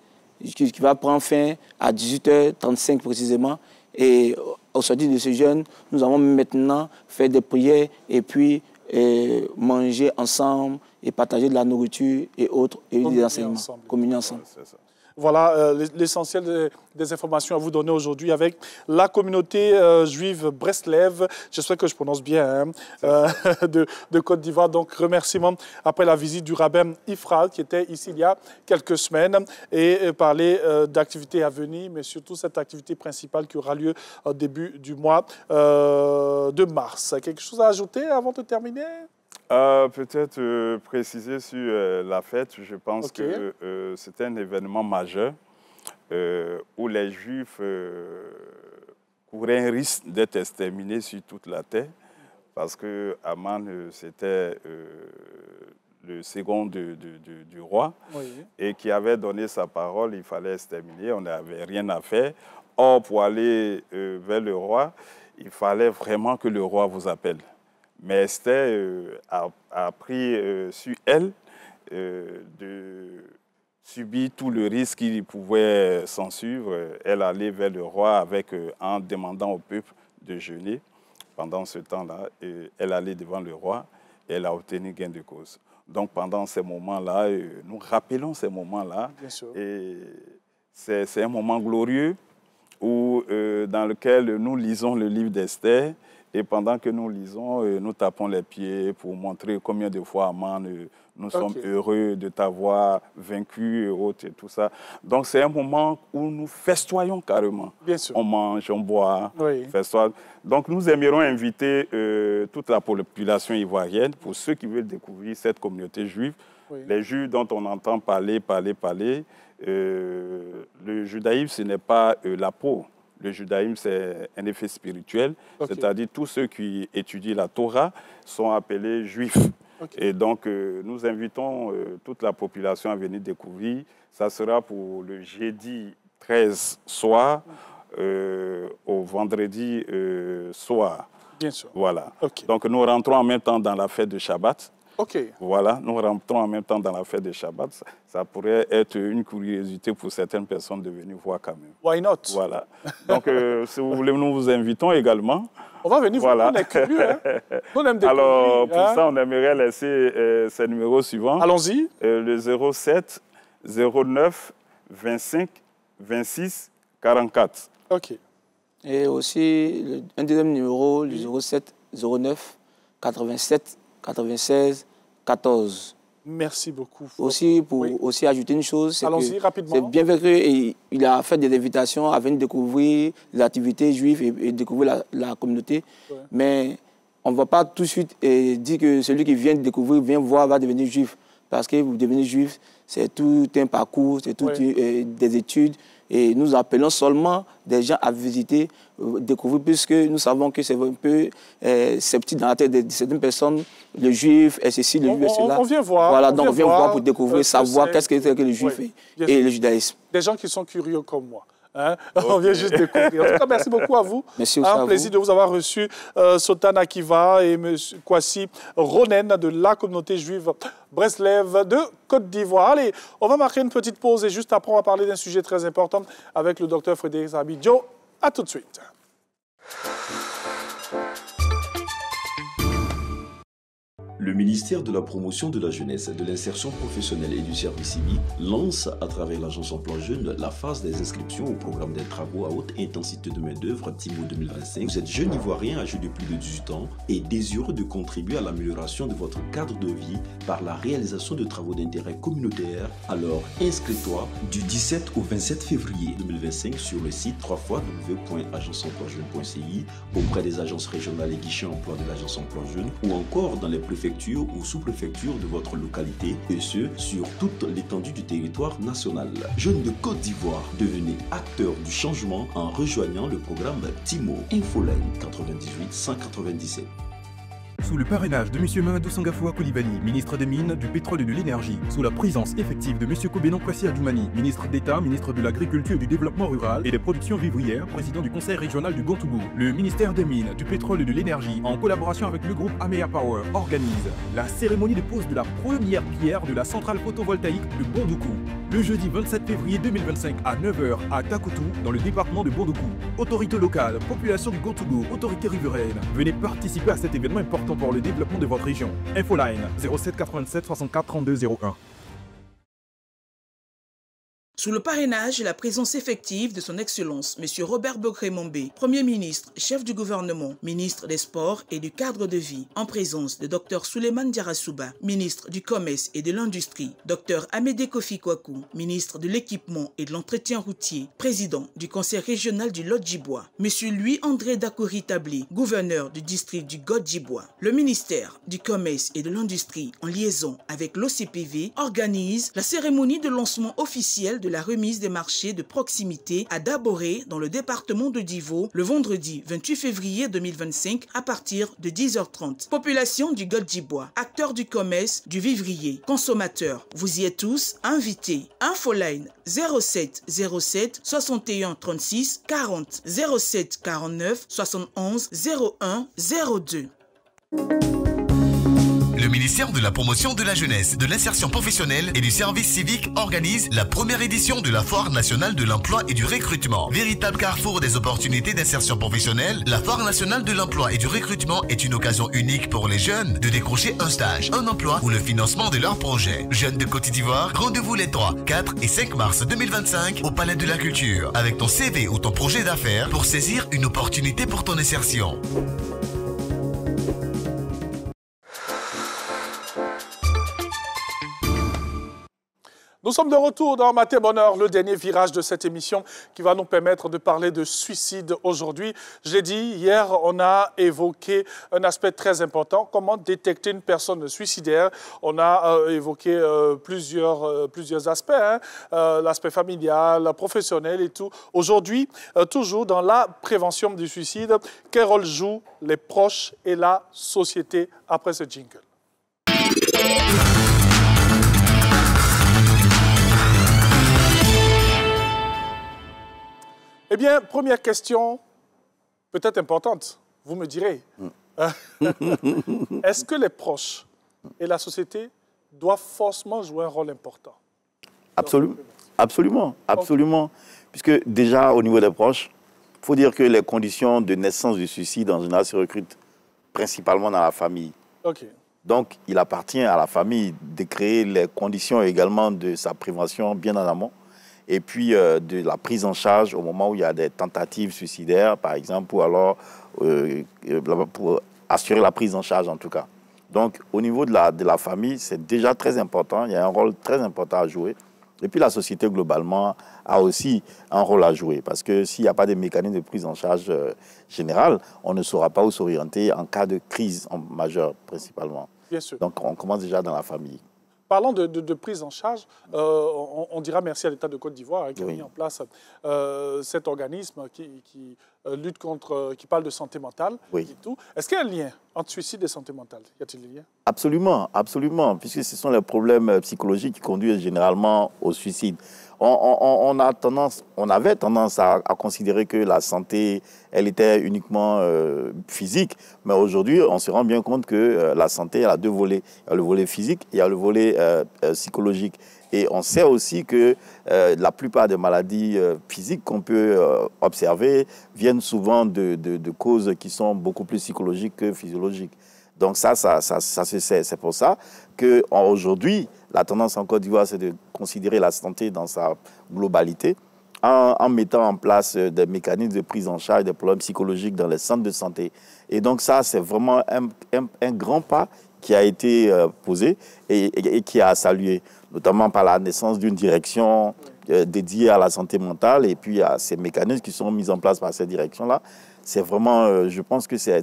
qui va prendre fin à 18h35 précisément. Et au sortir de ce jeûne, nous allons maintenant faire des prières et puis manger ensemble et partager de la nourriture et autres, et des enseignements. Communier ensemble. Voilà l'essentiel des informations à vous donner aujourd'hui avec la communauté juive Breslev, j'espère que je prononce bien, de Côte d'Ivoire. Donc, remerciements après la visite du rabbin Ifral qui était ici il y a quelques semaines et parler d'activités à venir, mais surtout cette activité principale qui aura lieu au début du mois de mars. Quelque chose à ajouter avant de terminer ? Peut-être préciser sur la fête, je pense que c'était un événement majeur où les Juifs couraient un risque d'être exterminés sur toute la terre parce que Aman, c'était le second du roi et qui avait donné sa parole, il fallait exterminer, on n'avait rien à faire. Or, pour aller vers le roi, il fallait vraiment que le roi vous appelle. Mais Esther a pris sur elle de subir tout le risque qui pouvait s'en suivre. Elle allait vers le roi en demandant au peuple de jeûner. Pendant ce temps-là, elle allait devant le roi et elle a obtenu gain de cause. Donc pendant ces moments-là, nous rappelons ces moments-là. Et c'est un moment glorieux dans lequel nous lisons le livre d'Esther. Et pendant que nous lisons, nous tapons les pieds pour montrer combien de fois, Aman, nous sommes heureux de t'avoir vaincu et autres et tout ça. Donc c'est un moment où nous festoyons carrément. Bien sûr. On mange, on boit, festoie. Donc nous aimerions inviter toute la population ivoirienne, pour ceux qui veulent découvrir cette communauté juive, les Juifs dont on entend parler. Le judaïsme, ce n'est pas la peau. Le judaïsme, c'est un effet spirituel, c'est-à-dire tous ceux qui étudient la Torah sont appelés juifs. Et donc, nous invitons toute la population à venir découvrir. Ça sera pour le jeudi 13 soir au vendredi soir. Bien sûr. Voilà. Donc, nous rentrons en même temps dans la fête de Shabbat. Voilà, nous rentrons en même temps dans la fête de Shabbat. Ça pourrait être une curiosité pour certaines personnes de venir voir quand même. Why not? Voilà. Donc, si vous voulez, nous vous invitons également. On va venir voir, on est curieux. Hein? On aime découvrir. Alors, pour ça, on aimerait laisser ces numéros suivants. Allons-y. Le 07 09 25 26 44. Et aussi, un deuxième numéro, le 07 09 87 96 14. Merci beaucoup. Aussi, pour aussi ajouter une chose, c'est rapidement. C'est bien vrai qu'il a fait des invitations à venir découvrir les activités juives et découvrir la communauté. Mais on ne va pas tout de suite dire que celui qui vient découvrir, vient voir, va devenir juif. parce que vous devenez juif, c'est tout un parcours, c'est toutes des études. Et nous appelons seulement des gens à visiter, découvrir, puisque nous savons que c'est un peu sceptique dans la tête de certaines personnes. Le juif est ceci, le juif est cela. On vient voir. Voilà, donc on vient voir pour découvrir, savoir qu'est-ce que c'est que le juif et le judaïsme. Des gens qui sont curieux comme moi. Hein? On vient juste découvrir. En tout cas, merci beaucoup à vous. Merci un plaisir de vous avoir reçu, Sultan Akiva et M. Kwasi Ronen de la communauté juive Breslev de Côte d'Ivoire. Allez, on va marquer une petite pause et juste après, on va parler d'un sujet très important avec le docteur Frédéric Zabidjo. À tout de suite. Le ministère de la Promotion de la Jeunesse, de l'Insertion professionnelle et du service civique lance à travers l'agence Emploi Jeune la phase des inscriptions au programme des travaux à haute intensité de main-d'œuvre TIMO 2025. Vous êtes jeune Ivoirien âgé de plus de 18 ans et désireux de contribuer à l'amélioration de votre cadre de vie par la réalisation de travaux d'intérêt communautaire. Alors inscris-toi du 17 au 27 février 2025 sur le site www.agenceemploijeune.ci auprès des agences régionales et guichets emploi de l'agence Emploi Jeune ou encore dans les préfectures ou sous-préfectures de votre localité, et ce, sur toute l'étendue du territoire national. Jeunes de Côte d'Ivoire, devenez acteurs du changement en rejoignant le programme TIMO. Infoline 98 197. Sous le parrainage de M. Mamadou Sangafoua Koulibaly, ministre des Mines, du Pétrole et de l'Énergie, sous la présence effective de M. Kobenon Kwasi Adjoumani, ministre d'État, ministre de l'Agriculture et du Développement Rural et des Productions Vivrières, président du Conseil régional du Gontougou, le ministère des Mines, du Pétrole et de l'Énergie, en collaboration avec le groupe Amea Power, organise la cérémonie de pose de la première pierre de la centrale photovoltaïque de Bondoukou, le jeudi 27 février 2025 à 9h à Takoutou, dans le département de Bondoukou. Autorités locales, population du Gontougou, autorités riveraines, venez participer à cet événement important pour le développement de votre région. Infoline 07 87 64 32 01. Sous le parrainage et la présence effective de son Excellence, M. Robert Bogré-Mombé, Premier ministre, chef du gouvernement, ministre des Sports et du Cadre de vie, en présence de Dr Souleymane Diarrassouba, ministre du Commerce et de l'Industrie, Dr Amédé Kofi Kwaku, ministre de l'Équipement et de l'Entretien routier, président du Conseil régional du Lot-Djibois, M. Louis-André Dakouri Tablé, gouverneur du district du God-Djibois. Le ministère du Commerce et de l'Industrie, en liaison avec l'OCPV, organise la cérémonie de lancement officiel de la remise des marchés de proximité à Daboré dans le département de Divo le vendredi 28 février 2025 à partir de 10h30. Population du God-Djibois, acteurs du commerce, du vivrier, consommateurs, vous y êtes tous invités. Infoline 07 07 61 36 40 07 49 71 01 02. Le ministère de la Promotion de la Jeunesse, de l'Insertion professionnelle et du Service civique organise la première édition de la Foire nationale de l'emploi et du recrutement. Véritable carrefour des opportunités d'insertion professionnelle, la Foire nationale de l'emploi et du recrutement est une occasion unique pour les jeunes de décrocher un stage, un emploi ou le financement de leur projet. Jeunes de Côte d'Ivoire, rendez-vous les 3, 4 et 5 mars 2025 au Palais de la Culture avec ton CV ou ton projet d'affaires pour saisir une opportunité pour ton insertion. Nous sommes de retour dans Matin Bonheur, le dernier virage de cette émission qui va nous permettre de parler de suicide aujourd'hui. Je l'ai dit, hier, on a évoqué un aspect très important, comment détecter une personne suicidaire. On a évoqué plusieurs aspects, hein, l'aspect familial, professionnel et tout. Aujourd'hui, toujours dans la prévention du suicide, quel rôle jouent les proches et la société après ce jingle? Eh bien, première question, peut-être importante, vous me direz. Est-ce que les proches et la société doivent forcément jouer un rôle important? Absolument. Puisque déjà, au niveau des proches, il faut dire que les conditions de naissance du suicide, en général, se recrutent principalement dans la famille. Donc, il appartient à la famille de créer les conditions également de sa prévention bien en amont. Et puis de la prise en charge au moment où il y a des tentatives suicidaires, par exemple, ou alors pour assurer la prise en charge en tout cas. Donc au niveau de la famille, c'est déjà très important, il y a un rôle très important à jouer. Et puis la société globalement a aussi un rôle à jouer, parce que s'il n'y a pas de mécanisme de prise en charge générale, on ne saura pas où s'orienter en cas de crise majeure principalement. Bien sûr. Donc on commence déjà dans la famille. Parlant de prise en charge, on dira merci à l'État de Côte d'Ivoire qui a mis en place cet organisme qui lutte contre, qui parle de santé mentale et tout. Est-ce qu'il y a un lien entre suicide et santé mentale? Y a-t-il un lien? Absolument, absolument, puisque ce sont les problèmes psychologiques qui conduisent généralement au suicide. On avait tendance à considérer que la santé, elle était uniquement physique, mais aujourd'hui, on se rend bien compte que la santé, elle a deux volets. Il y a le volet physique, il y a le volet psychologique. Et on sait aussi que la plupart des maladies physiques qu'on peut observer viennent souvent de causes qui sont beaucoup plus psychologiques que physiologiques. Donc ça se sait. C'est pour ça qu'aujourd'hui, la tendance en Côte d'Ivoire, c'est de considérer la santé dans sa globalité en mettant en place des mécanismes de prise en charge des problèmes psychologiques dans les centres de santé. Et donc ça, c'est vraiment un grand pas qui a été posé et qui a salué, notamment par la naissance d'une direction dédiée à la santé mentale et puis à ces mécanismes qui sont mis en place par cette direction-là. C'est vraiment, je pense que c'est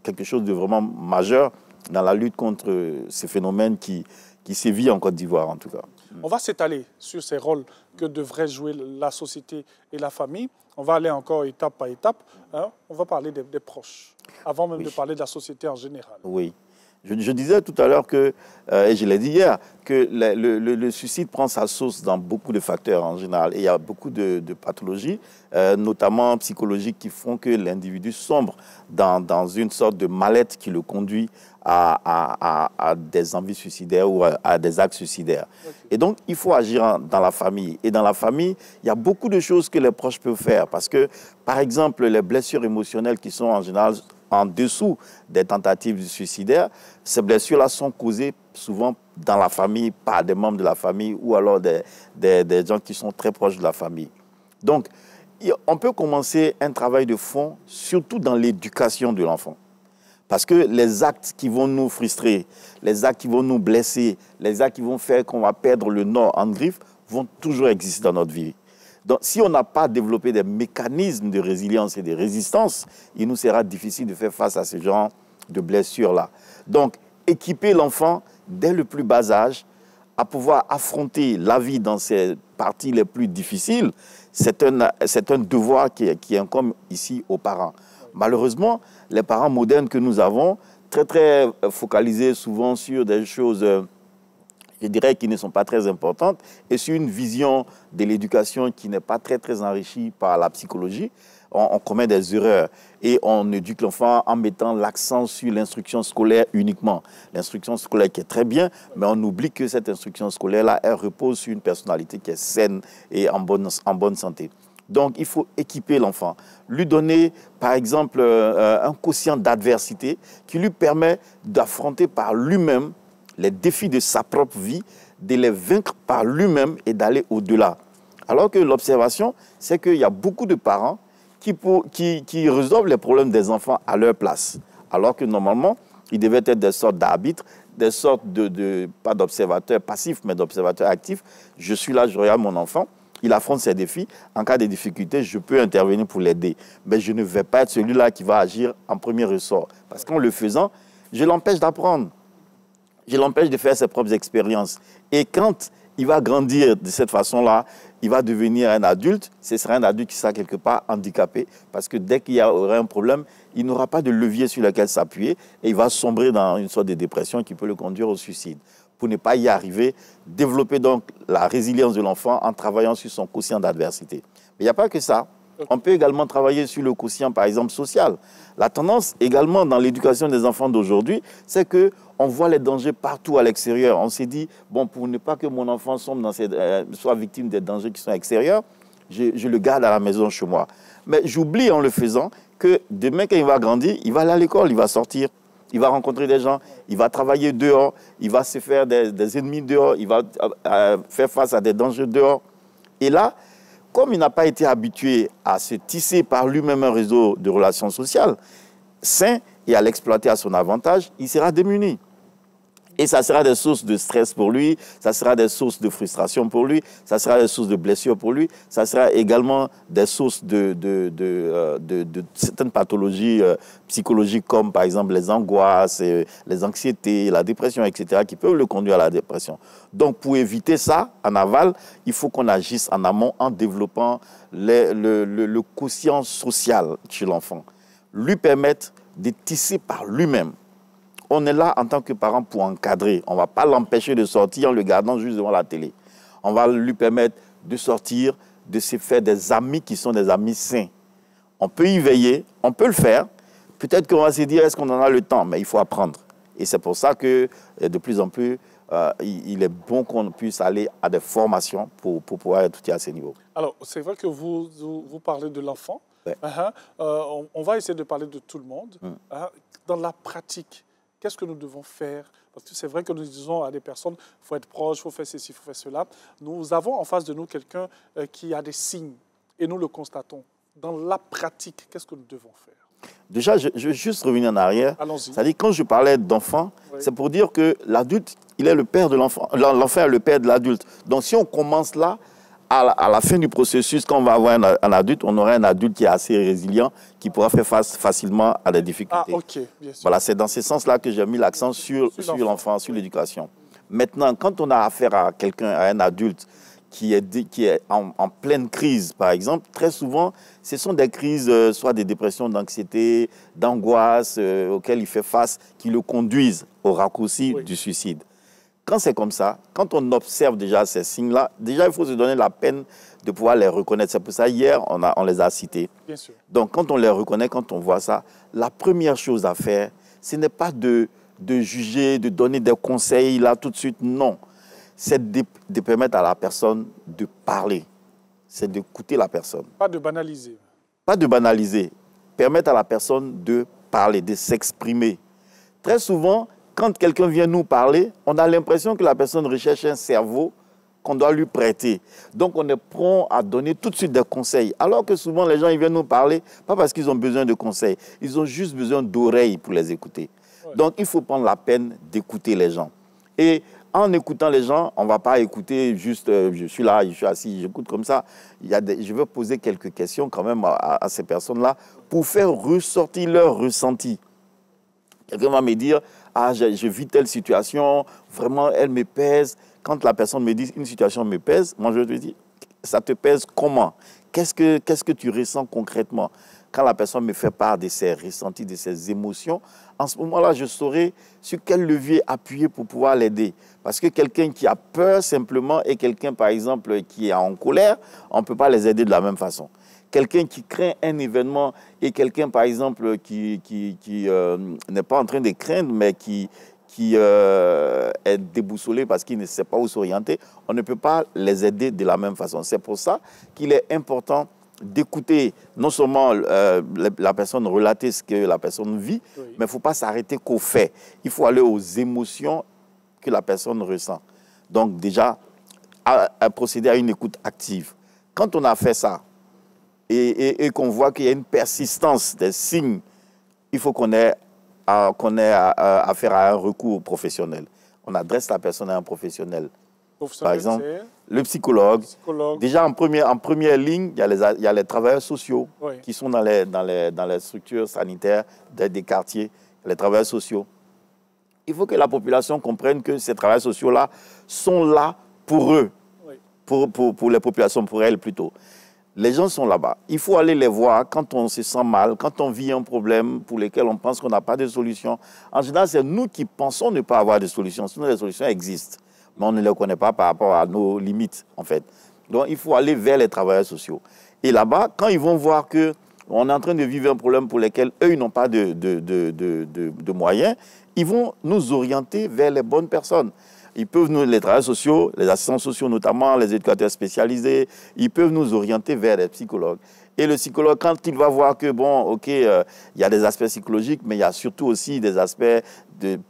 quelque chose de vraiment majeur dans la lutte contre ces phénomènes qui sévit en Côte d'Ivoire, en tout cas. On va s'étaler sur ces rôles que devraient jouer la société et la famille. On va aller encore étape par étape. On va parler des proches, avant même de parler de la société en général. Oui. Je disais tout à l'heure que, et je l'ai dit hier, que le suicide prend sa source dans beaucoup de facteurs en général. Et il y a beaucoup de pathologies, notamment psychologiques, qui font que l'individu sombre dans une sorte de mal-être qui le conduit à des envies suicidaires ou à des actes suicidaires. Okay. Et donc, il faut agir dans la famille. Et dans la famille, il y a beaucoup de choses que les proches peuvent faire. Parce que, par exemple, les blessures émotionnelles qui sont en général en dessous des tentatives suicidaires, ces blessures-là sont causées souvent dans la famille, par des membres de la famille ou alors des gens qui sont très proches de la famille. Donc, on peut commencer un travail de fond, surtout dans l'éducation de l'enfant. Parce que les actes qui vont nous frustrer, les actes qui vont nous blesser, les actes qui vont faire qu'on va perdre le nord en griffe, vont toujours exister dans notre vie. Donc, si on n'a pas développé des mécanismes de résilience et de résistance, il nous sera difficile de faire face à ce genre de blessures-là. Donc, équiper l'enfant dès le plus bas âge à pouvoir affronter la vie dans ses parties les plus difficiles, c'est un devoir qui incombe ici aux parents. Malheureusement, les parents modernes que nous avons, très focalisés souvent sur des choses, je dirais, qui ne sont pas très importantes, et sur une vision de l'éducation qui n'est pas très enrichie par la psychologie, on commet des erreurs. Et on éduque l'enfant en mettant l'accent sur l'instruction scolaire uniquement. L'instruction scolaire qui est très bien, mais on oublie que cette instruction scolaire-là, elle repose sur une personnalité qui est saine et en bonne santé. Donc, il faut équiper l'enfant, lui donner, par exemple, un quotient d'adversité qui lui permet d'affronter par lui-même les défis de sa propre vie, de les vaincre par lui-même et d'aller au-delà. Alors que l'observation, c'est qu'il y a beaucoup de parents qui résolvent les problèmes des enfants à leur place. Alors que normalement, ils devaient être des sortes d'arbitres, des sortes pas d'observateurs passifs, mais d'observateurs actifs. Je suis là, je regarde mon enfant. Il affronte ses défis. En cas de difficulté, je peux intervenir pour l'aider. Mais je ne vais pas être celui-là qui va agir en premier ressort. Parce qu'en le faisant, je l'empêche d'apprendre. Je l'empêche de faire ses propres expériences. Et quand il va grandir de cette façon-là, il va devenir un adulte. Ce sera un adulte qui sera quelque part handicapé. Parce que dès qu'il y aura un problème, il n'aura pas de levier sur lequel s'appuyer. Et il va sombrer dans une sorte de dépression qui peut le conduire au suicide. Pour ne pas y arriver, développer donc la résilience de l'enfant en travaillant sur son quotient d'adversité. Mais il n'y a pas que ça. On peut également travailler sur le quotient, par exemple, social. La tendance également dans l'éducation des enfants d'aujourd'hui, c'est qu'on voit les dangers partout à l'extérieur. On s'est dit, bon, pour ne pas que mon enfant soit victime des dangers qui sont extérieurs, je le garde à la maison chez moi. Mais j'oublie en le faisant que demain, quand il va grandir, il va aller à l'école, il va sortir. Il va rencontrer des gens, il va travailler dehors, il va se faire des ennemis dehors, il va faire face à des dangers dehors. Et là, comme il n'a pas été habitué à se tisser par lui-même un réseau de relations sociales sain et à l'exploiter à son avantage, il sera démuni. Et ça sera des sources de stress pour lui, ça sera des sources de frustration pour lui, ça sera des sources de blessures pour lui, ça sera également des sources de certaines pathologies psychologiques comme par exemple les angoisses, les anxiétés, la dépression, etc. qui peuvent le conduire à la dépression. Donc pour éviter ça, en aval, il faut qu'on agisse en amont en développant le quotient social chez l'enfant. Lui permettre de tisser par lui-même. On est là en tant que parent pour encadrer. On ne va pas l'empêcher de sortir en le gardant juste devant la télé. On va lui permettre de sortir, de se faire des amis qui sont des amis sains. On peut y veiller, on peut le faire. Peut-être qu'on va se dire, est-ce qu'on en a le temps? Mais il faut apprendre. Et c'est pour ça que de plus en plus, il est bon qu'on puisse aller à des formations pour pouvoir être à ces niveaux. Alors, c'est vrai que vous parlez de l'enfant. Ouais. On va essayer de parler de tout le monde. Dans la pratique, qu'est-ce que nous devons faire? Parce que c'est vrai que nous disons à des personnes, il faut être proche, il faut faire ceci, il faut faire cela. Nous avons en face de nous quelqu'un qui a des signes et nous le constatons. Dans la pratique, qu'est-ce que nous devons faire? Déjà, je vais juste revenir en arrière. Allons-y. C'est-à-dire, quand je parlais d'enfant, c'est pour dire que l'adulte, il est le père de l'enfant. L'enfant est le père de l'adulte. Donc, si on commence là, à la fin du processus, quand on va avoir un adulte, on aura un adulte qui est assez résilient, qui pourra faire face facilement à des difficultés. Ah, ok, bien sûr. Voilà, c'est dans ce sens-là que j'ai mis l'accent sur l'enfant, sur l'éducation. Maintenant, quand on a affaire à quelqu'un, à un adulte qui est en pleine crise, par exemple, très souvent, ce sont des crises, soit des dépressions, d'anxiété, d'angoisse, auxquelles il fait face, qui le conduisent au raccourci du suicide. Quand c'est comme ça, quand on observe déjà ces signes-là, déjà il faut se donner la peine de pouvoir les reconnaître. C'est pour ça, hier, on les a cités. Bien sûr. Donc, quand on les reconnaît, quand on voit ça, la première chose à faire, ce n'est pas de juger, de donner des conseils là tout de suite, non. C'est de permettre à la personne de parler. C'est d'écouter la personne. Pas de banaliser. Pas de banaliser. Permettre à la personne de parler, de s'exprimer. Très souvent, quand quelqu'un vient nous parler, on a l'impression que la personne recherche un cerveau qu'on doit lui prêter. Donc, on est prompt à donner tout de suite des conseils. Alors que souvent, les gens ils viennent nous parler, pas parce qu'ils ont besoin de conseils, ils ont juste besoin d'oreilles pour les écouter. Ouais. Donc, il faut prendre la peine d'écouter les gens. Et en écoutant les gens, on ne va pas écouter juste je suis là, je suis assis, j'écoute comme ça. Je vais poser quelques questions quand même à ces personnes-là pour faire ressortir leur ressenti. Quelqu'un va me dire, ah, je vis telle situation, vraiment, elle me pèse. Quand la personne me dit, une situation me pèse, moi, je lui dis, ça te pèse comment? Qu'est-ce que tu ressens concrètement? Quand la personne me fait part de ses ressentis, de ses émotions, en ce moment-là, je saurai sur quel levier appuyer pour pouvoir l'aider. Parce que quelqu'un qui a peur simplement et quelqu'un, par exemple, qui est en colère, on ne peut pas les aider de la même façon. Quelqu'un qui craint un événement et quelqu'un, par exemple, qui n'est pas en train de craindre, mais qui est déboussolé parce qu'il ne sait pas où s'orienter, on ne peut pas les aider de la même façon. C'est pour ça qu'il est important d'écouter non seulement la personne relater ce que la personne vit, oui, mais il ne faut pas s'arrêter qu'aux faits. Il faut aller aux émotions que la personne ressent. Donc déjà, à procéder à une écoute active. Quand on a fait ça, et qu'on voit qu'il y a une persistance des signes, il faut qu'on ait affaire à un recours professionnel. On adresse la personne à un professionnel. Par exemple, le psychologue. Déjà, en première ligne, il y a les travailleurs sociaux, oui, qui sont dans les structures sanitaires des quartiers, les travailleurs sociaux. Il faut que la population comprenne que ces travailleurs sociaux-là sont là pour eux, oui, pour les populations, pour elles plutôt. Les gens sont là-bas. Il faut aller les voir quand on se sent mal, quand on vit un problème pour lequel on pense qu'on n'a pas de solution. En général, c'est nous qui pensons ne pas avoir de solution. Sinon, les solutions existent. Mais on ne les connaît pas par rapport à nos limites, en fait. Donc, il faut aller vers les travailleurs sociaux. Et là-bas, quand ils vont voir qu'on est en train de vivre un problème pour lequel eux, ils n'ont pas de moyens, ils vont nous orienter vers les bonnes personnes. Ils peuvent les travailleurs sociaux, les assistants sociaux notamment, les éducateurs spécialisés, ils peuvent nous orienter vers les psychologues. Et le psychologue, quand il va voir que, bon, OK, il y a des aspects psychologiques, mais il y a surtout aussi des aspects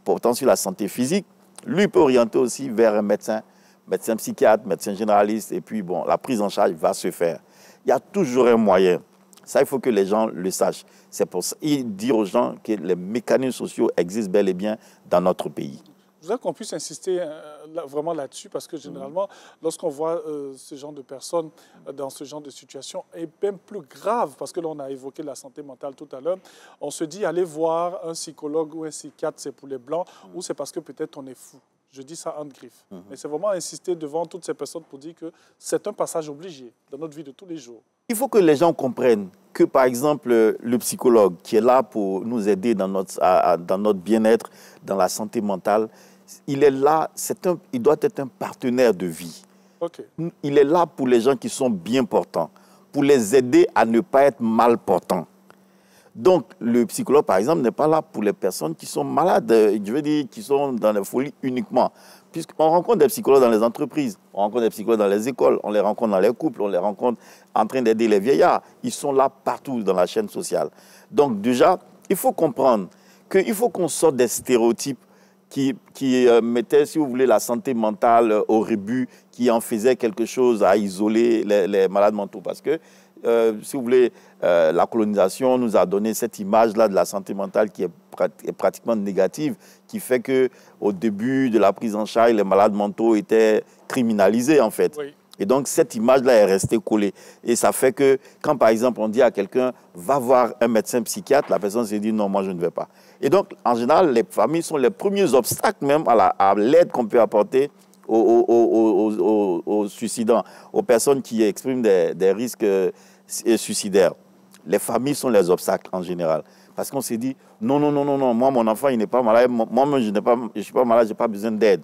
portant sur la santé physique, lui peut orienter aussi vers un médecin psychiatre, médecin généraliste, et puis, bon, la prise en charge va se faire. Il y a toujours un moyen. Ça, il faut que les gens le sachent. C'est pour ça, dire aux gens que les mécanismes sociaux existent bel et bien dans notre pays. Je voudrais qu'on puisse insister vraiment là-dessus parce que généralement, lorsqu'on voit ce genre de personnes dans ce genre de situation, et même plus grave, parce que là, on a évoqué la santé mentale tout à l'heure, on se dit aller voir un psychologue ou un psychiatre, c'est pour les Blancs, ou c'est parce que peut-être on est fou. Je dis ça entre griffes. Mais c'est vraiment insister devant toutes ces personnes pour dire que c'est un passage obligé dans notre vie de tous les jours. Il faut que les gens comprennent que, par exemple, le psychologue qui est là pour nous aider dans notre bien-être, dans la santé mentale, il est là, il doit être un partenaire de vie. Okay. Il est là pour les gens qui sont bien portants, pour les aider à ne pas être mal portants. Donc, le psychologue, par exemple, n'est pas là pour les personnes qui sont malades, je veux dire, qui sont dans la folie uniquement. Puisqu'on rencontre des psychologues dans les entreprises, on rencontre des psychologues dans les écoles, on les rencontre dans les couples, on les rencontre en train d'aider les vieillards. Ils sont là partout dans la chaîne sociale. Donc déjà, il faut comprendre qu'il faut qu'on sorte des stéréotypes qui mettaient, si vous voulez, la santé mentale au rébut, qui en faisaient quelque chose à isoler les malades mentaux. Parce que, si vous voulez, la colonisation nous a donné cette image-là de la santé mentale qui est pratiquement négative, qui fait qu'au début de la prise en charge, les malades mentaux étaient criminalisés, en fait. Oui. Et donc, cette image-là est restée collée. Et ça fait que, quand, par exemple, on dit à quelqu'un « va voir un médecin psychiatre », la personne se dit « non, moi, je ne vais pas ». Et donc, en général, les familles sont les premiers obstacles même à l'aide qu'on peut apporter aux suicidants, aux personnes qui expriment des risques suicidaires. Les familles sont les obstacles en général. Parce qu'on s'est dit, non, moi, mon enfant, il n'est pas malade, moi, je ne suis pas malade, je n'ai pas besoin d'aide.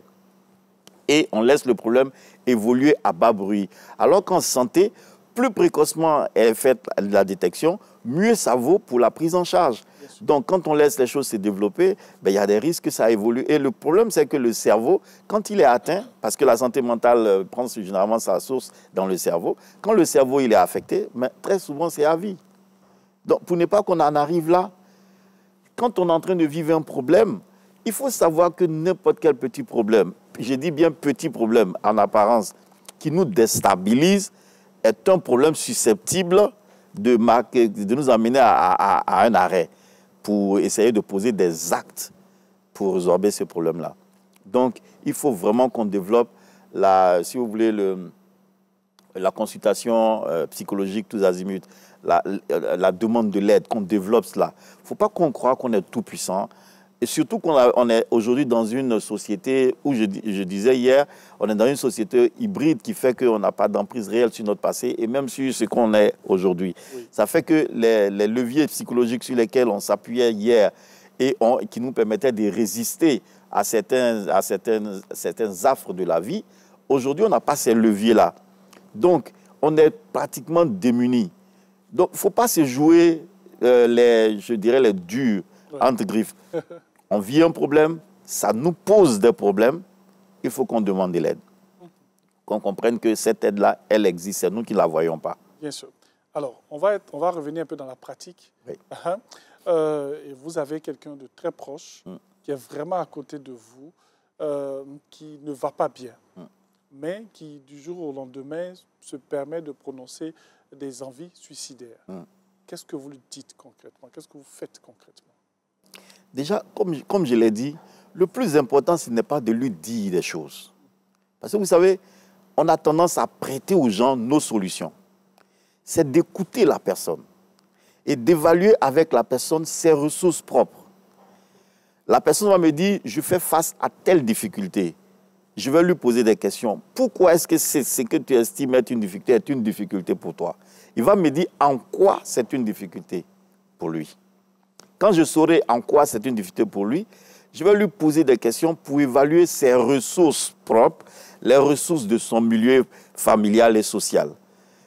Et on laisse le problème évoluer à bas bruit. Alors qu'en santé, plus précocement est faite la détection, mieux ça vaut pour la prise en charge. Donc, quand on laisse les choses se développer, il y a des risques que ça évolue. Et le problème, c'est que le cerveau, quand il est atteint, parce que la santé mentale prend généralement sa source dans le cerveau, quand le cerveau il est affecté, très souvent, c'est à vie. Donc, pour ne pas qu'on en arrive là, quand on est en train de vivre un problème, il faut savoir que n'importe quel petit problème, je dis bien petit problème en apparence, qui nous déstabilise, est un problème susceptible de nous amener à un arrêt pour essayer de poser des actes pour résorber ce problème-là. Donc, il faut vraiment qu'on développe, si vous voulez, la consultation psychologique tous azimuts, la demande de l'aide, qu'on développe cela. Il ne faut pas qu'on croie qu'on est tout puissant. Et surtout qu'on est aujourd'hui dans une société où, je disais hier, on est dans une société hybride qui fait qu'on n'a pas d'emprise réelle sur notre passé et même sur ce qu'on est aujourd'hui. Oui. Ça fait que les leviers psychologiques sur lesquels on s'appuyait hier et qui nous permettaient de résister à certains affres de la vie, aujourd'hui, on n'a pas ces leviers-là. Donc, on est pratiquement démunis. Donc, il ne faut pas se jouer, je dirais, les durs, entre griffes. On vit un problème, ça nous pose des problèmes, il faut qu'on demande de l'aide. Qu'on comprenne que cette aide-là, elle existe, c'est nous qui ne la voyons pas. Bien sûr. Alors, on va revenir un peu dans la pratique. Oui. Et vous avez quelqu'un de très proche qui est vraiment à côté de vous, qui ne va pas bien, mais qui, du jour au lendemain, se permet de prononcer des envies suicidaires. Qu'est-ce que vous lui dites concrètement? Qu'est-ce que vous faites concrètement? Déjà, comme je l'ai dit, le plus important, ce n'est pas de lui dire des choses. Parce que vous savez, on a tendance à prêter aux gens nos solutions. C'est d'écouter la personne et d'évaluer avec la personne ses ressources propres. La personne va me dire, je fais face à telle difficulté. Je vais lui poser des questions. Pourquoi est-ce que ce que tu estimes être une difficulté pour toi? Il va me dire en quoi c'est une difficulté pour lui. Quand je saurai en quoi c'est une difficulté pour lui, je vais lui poser des questions pour évaluer ses ressources propres, les ressources de son milieu familial et social.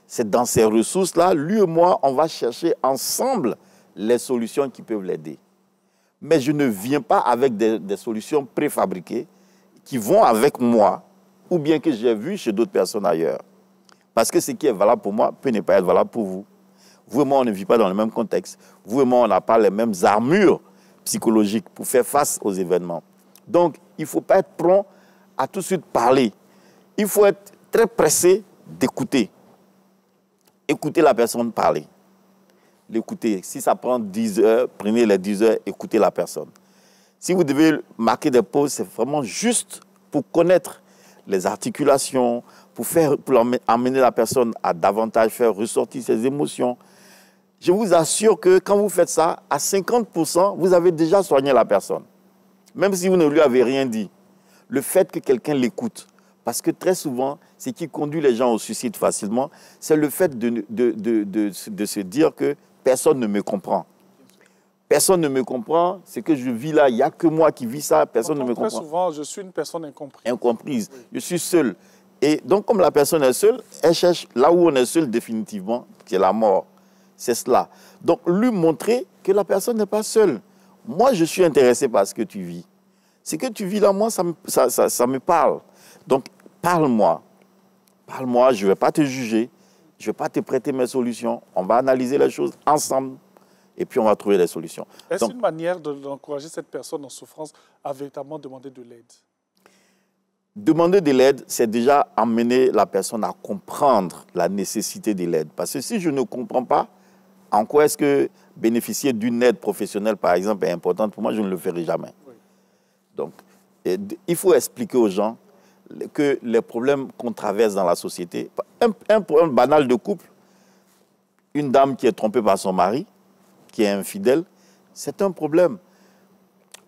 C'est dans ces ressources-là, lui et moi, on va chercher ensemble les solutions qui peuvent l'aider. Mais je ne viens pas avec des solutions préfabriquées qui vont avec moi ou bien que j'ai vu chez d'autres personnes ailleurs. Parce que ce qui est valable pour moi peut ne pas être valable pour vous. Vous et moi, on ne vit pas dans le même contexte. Vous et moi, on n'a pas les mêmes armures psychologiques pour faire face aux événements. Donc, il ne faut pas être prompt à tout de suite parler. Il faut être très pressé d'écouter. Écoutez la personne parler. L'écouter. Si ça prend 10 heures, prenez les 10 heures, écoutez la personne. Si vous devez marquer des pauses, c'est vraiment juste pour connaître les articulations, pour amener la personne à davantage faire ressortir ses émotions. Je vous assure que quand vous faites ça, à 50%, vous avez déjà soigné la personne. Même si vous ne lui avez rien dit. Le fait que quelqu'un l'écoute. Parce que très souvent, ce qui conduit les gens au suicide facilement, c'est le fait de se dire que personne ne me comprend. Personne ne me comprend, ce que je vis là, il n'y a que moi qui vis ça, personne ne me comprend. Très souvent, je suis une personne incomprise. Incomprise, oui. Je suis seul. Et donc, comme la personne est seule, elle cherche là où on est seul définitivement, qui est la mort. C'est cela. Donc, lui montrer que la personne n'est pas seule. Moi, je suis intéressé par ce que tu vis. Ce que tu vis là, moi, ça me parle. Donc, parle-moi. Parle-moi, je ne vais pas te juger. Je ne vais pas te prêter mes solutions. On va analyser les choses ensemble et puis on va trouver des solutions. Est-ce une manière d'encourager cette personne en souffrance à véritablement demander de l'aide? Demander de l'aide, c'est déjà amener la personne à comprendre la nécessité de l'aide. Parce que si je ne comprends pas, en quoi est-ce que bénéficier d'une aide professionnelle, par exemple, est importante pour moi, je ne le ferai jamais. Oui. Donc, il faut expliquer aux gens que les problèmes qu'on traverse dans la société, un problème banal de couple, une dame qui est trompée par son mari, qui est infidèle, c'est un problème.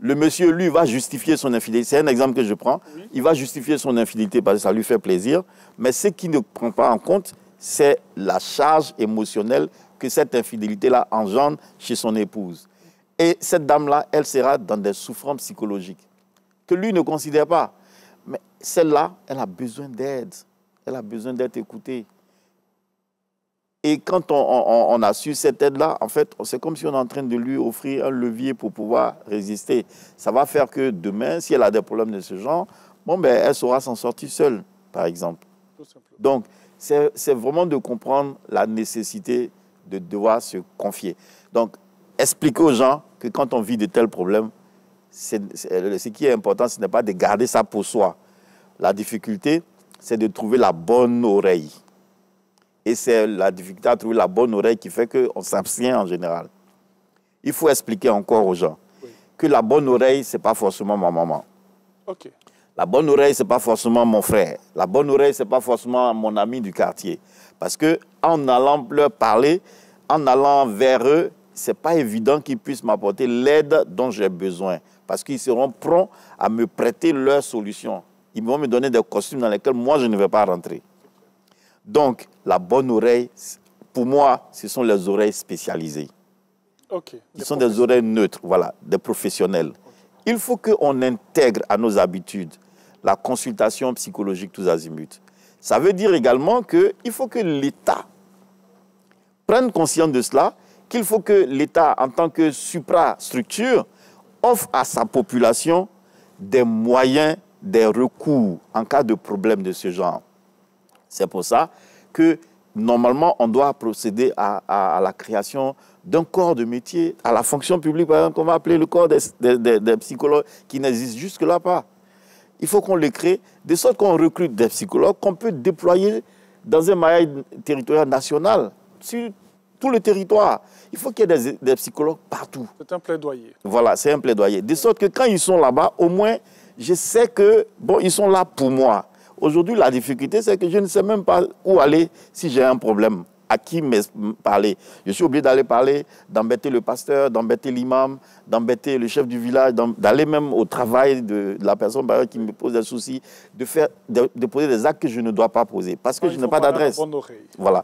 Le monsieur, lui, va justifier son infidélité. C'est un exemple que je prends. Oui. Il va justifier son infidélité parce que ça lui fait plaisir. Mais ce qu'il ne prend pas en compte, c'est la charge émotionnelle que cette infidélité-là engendre chez son épouse. Et cette dame-là, elle sera dans des souffrances psychologiques que lui ne considère pas. Mais celle-là, elle a besoin d'aide. Elle a besoin d'être écoutée. Et quand on a su cette aide-là, en fait, c'est comme si on est en train de lui offrir un levier pour pouvoir résister. Ça va faire que demain, si elle a des problèmes de ce genre, bon, ben, elle saura s'en sortir seule, par exemple. Donc, c'est vraiment de comprendre la nécessité de devoir se confier. Donc, expliquer aux gens que quand on vit de tels problèmes, ce qui est important, ce n'est pas de garder ça pour soi. La difficulté, c'est de trouver la bonne oreille. Et c'est la difficulté à trouver la bonne oreille qui fait qu'on s'abstient en général. Il faut expliquer encore aux gens que la bonne oreille, ce n'est pas forcément ma maman. Okay. La bonne oreille, ce n'est pas forcément mon frère. La bonne oreille, ce n'est pas forcément mon ami du quartier. Parce qu'en allant leur parler, en allant vers eux, ce n'est pas évident qu'ils puissent m'apporter l'aide dont j'ai besoin. Parce qu'ils seront prompts à me prêter leurs solutions. Ils vont me donner des costumes dans lesquels moi, je ne vais pas rentrer. Donc, la bonne oreille, pour moi, ce sont les oreilles spécialisées. Okay. Ce sont des oreilles neutres, voilà, des professionnels. Okay. Il faut qu'on intègre à nos habitudes la consultation psychologique tous azimuts. Ça veut dire également qu'il faut que l'État prenne conscience de cela, qu'il faut que l'État, en tant que suprastructure, offre à sa population des moyens, des recours en cas de problème de ce genre. C'est pour ça que, normalement, on doit procéder à la création d'un corps de métier, à la fonction publique, par exemple, qu'on va appeler le corps des psychologues, qui n'existe jusque-là pas. Il faut qu'on le crée, de sorte qu'on recrute des psychologues qu'on peut déployer dans un maillage territorial national, sur tout le territoire. Il faut qu'il y ait des psychologues partout. C'est un plaidoyer. Voilà, c'est un plaidoyer. De sorte que quand ils sont là-bas, au moins, je sais que, bon, ils sont là pour moi. Aujourd'hui, la difficulté, c'est que je ne sais même pas où aller si j'ai un problème. À qui me parler? Je suis obligé d'aller parler, d'embêter le pasteur, d'embêter l'imam, d'embêter le chef du village, d'aller même au travail de la personne qui me pose des soucis, de poser des actes que je ne dois pas poser, parce que je n'ai pas d'adresse. Voilà,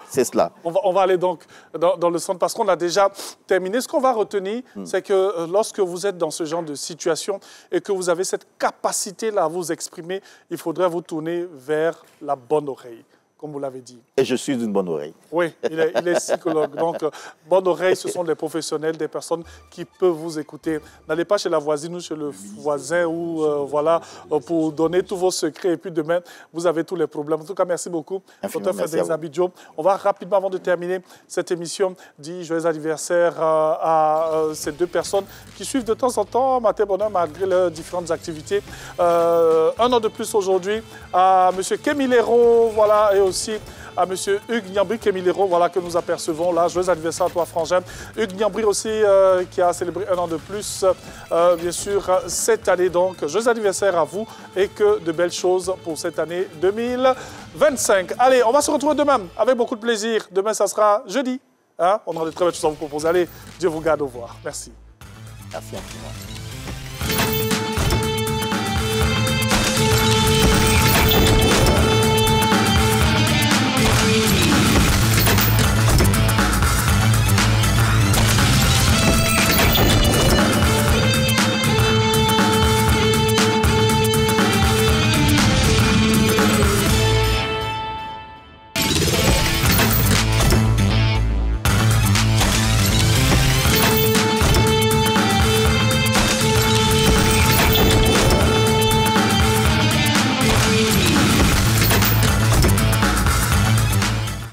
c'est cela. On va aller donc dans le centre, parce qu'on a déjà terminé. Ce qu'on va retenir, c'est que lorsque vous êtes dans ce genre de situation et que vous avez cette capacité-là à vous exprimer, il faudrait vous tourner vers la bonne oreille, comme vous l'avez dit. Et je suis une bonne oreille. Oui, il est psychologue. Donc, bonne oreille, ce sont des professionnels, des personnes qui peuvent vous écouter. N'allez pas chez la voisine ou chez le voisin ou voilà, pour donner tous vos secrets. Et puis demain, vous avez tous les problèmes. En tout cas, merci beaucoup, Dr Frédéric Zabidjo. On va rapidement, avant de terminer cette émission, dire joyeux anniversaire à ces deux personnes qui suivent de temps en temps Matin Bonheur malgré leurs différentes activités. Un an de plus aujourd'hui à M. Kémy Léron, voilà, et aussi à M. Hugues Niambri Kemilero, voilà, que nous apercevons là. Joyeux anniversaire à toi, frangin. Hugues Niambri aussi, qui a célébré 1 an de plus, bien sûr, cette année. Donc, joyeux anniversaire à vous et que de belles choses pour cette année 2025. Allez, on va se retrouver demain avec beaucoup de plaisir. Demain, ça sera jeudi. Hein? On aura de très belles choses à vous proposer. Allez, Dieu vous garde. Au revoir. Merci. Merci infiniment.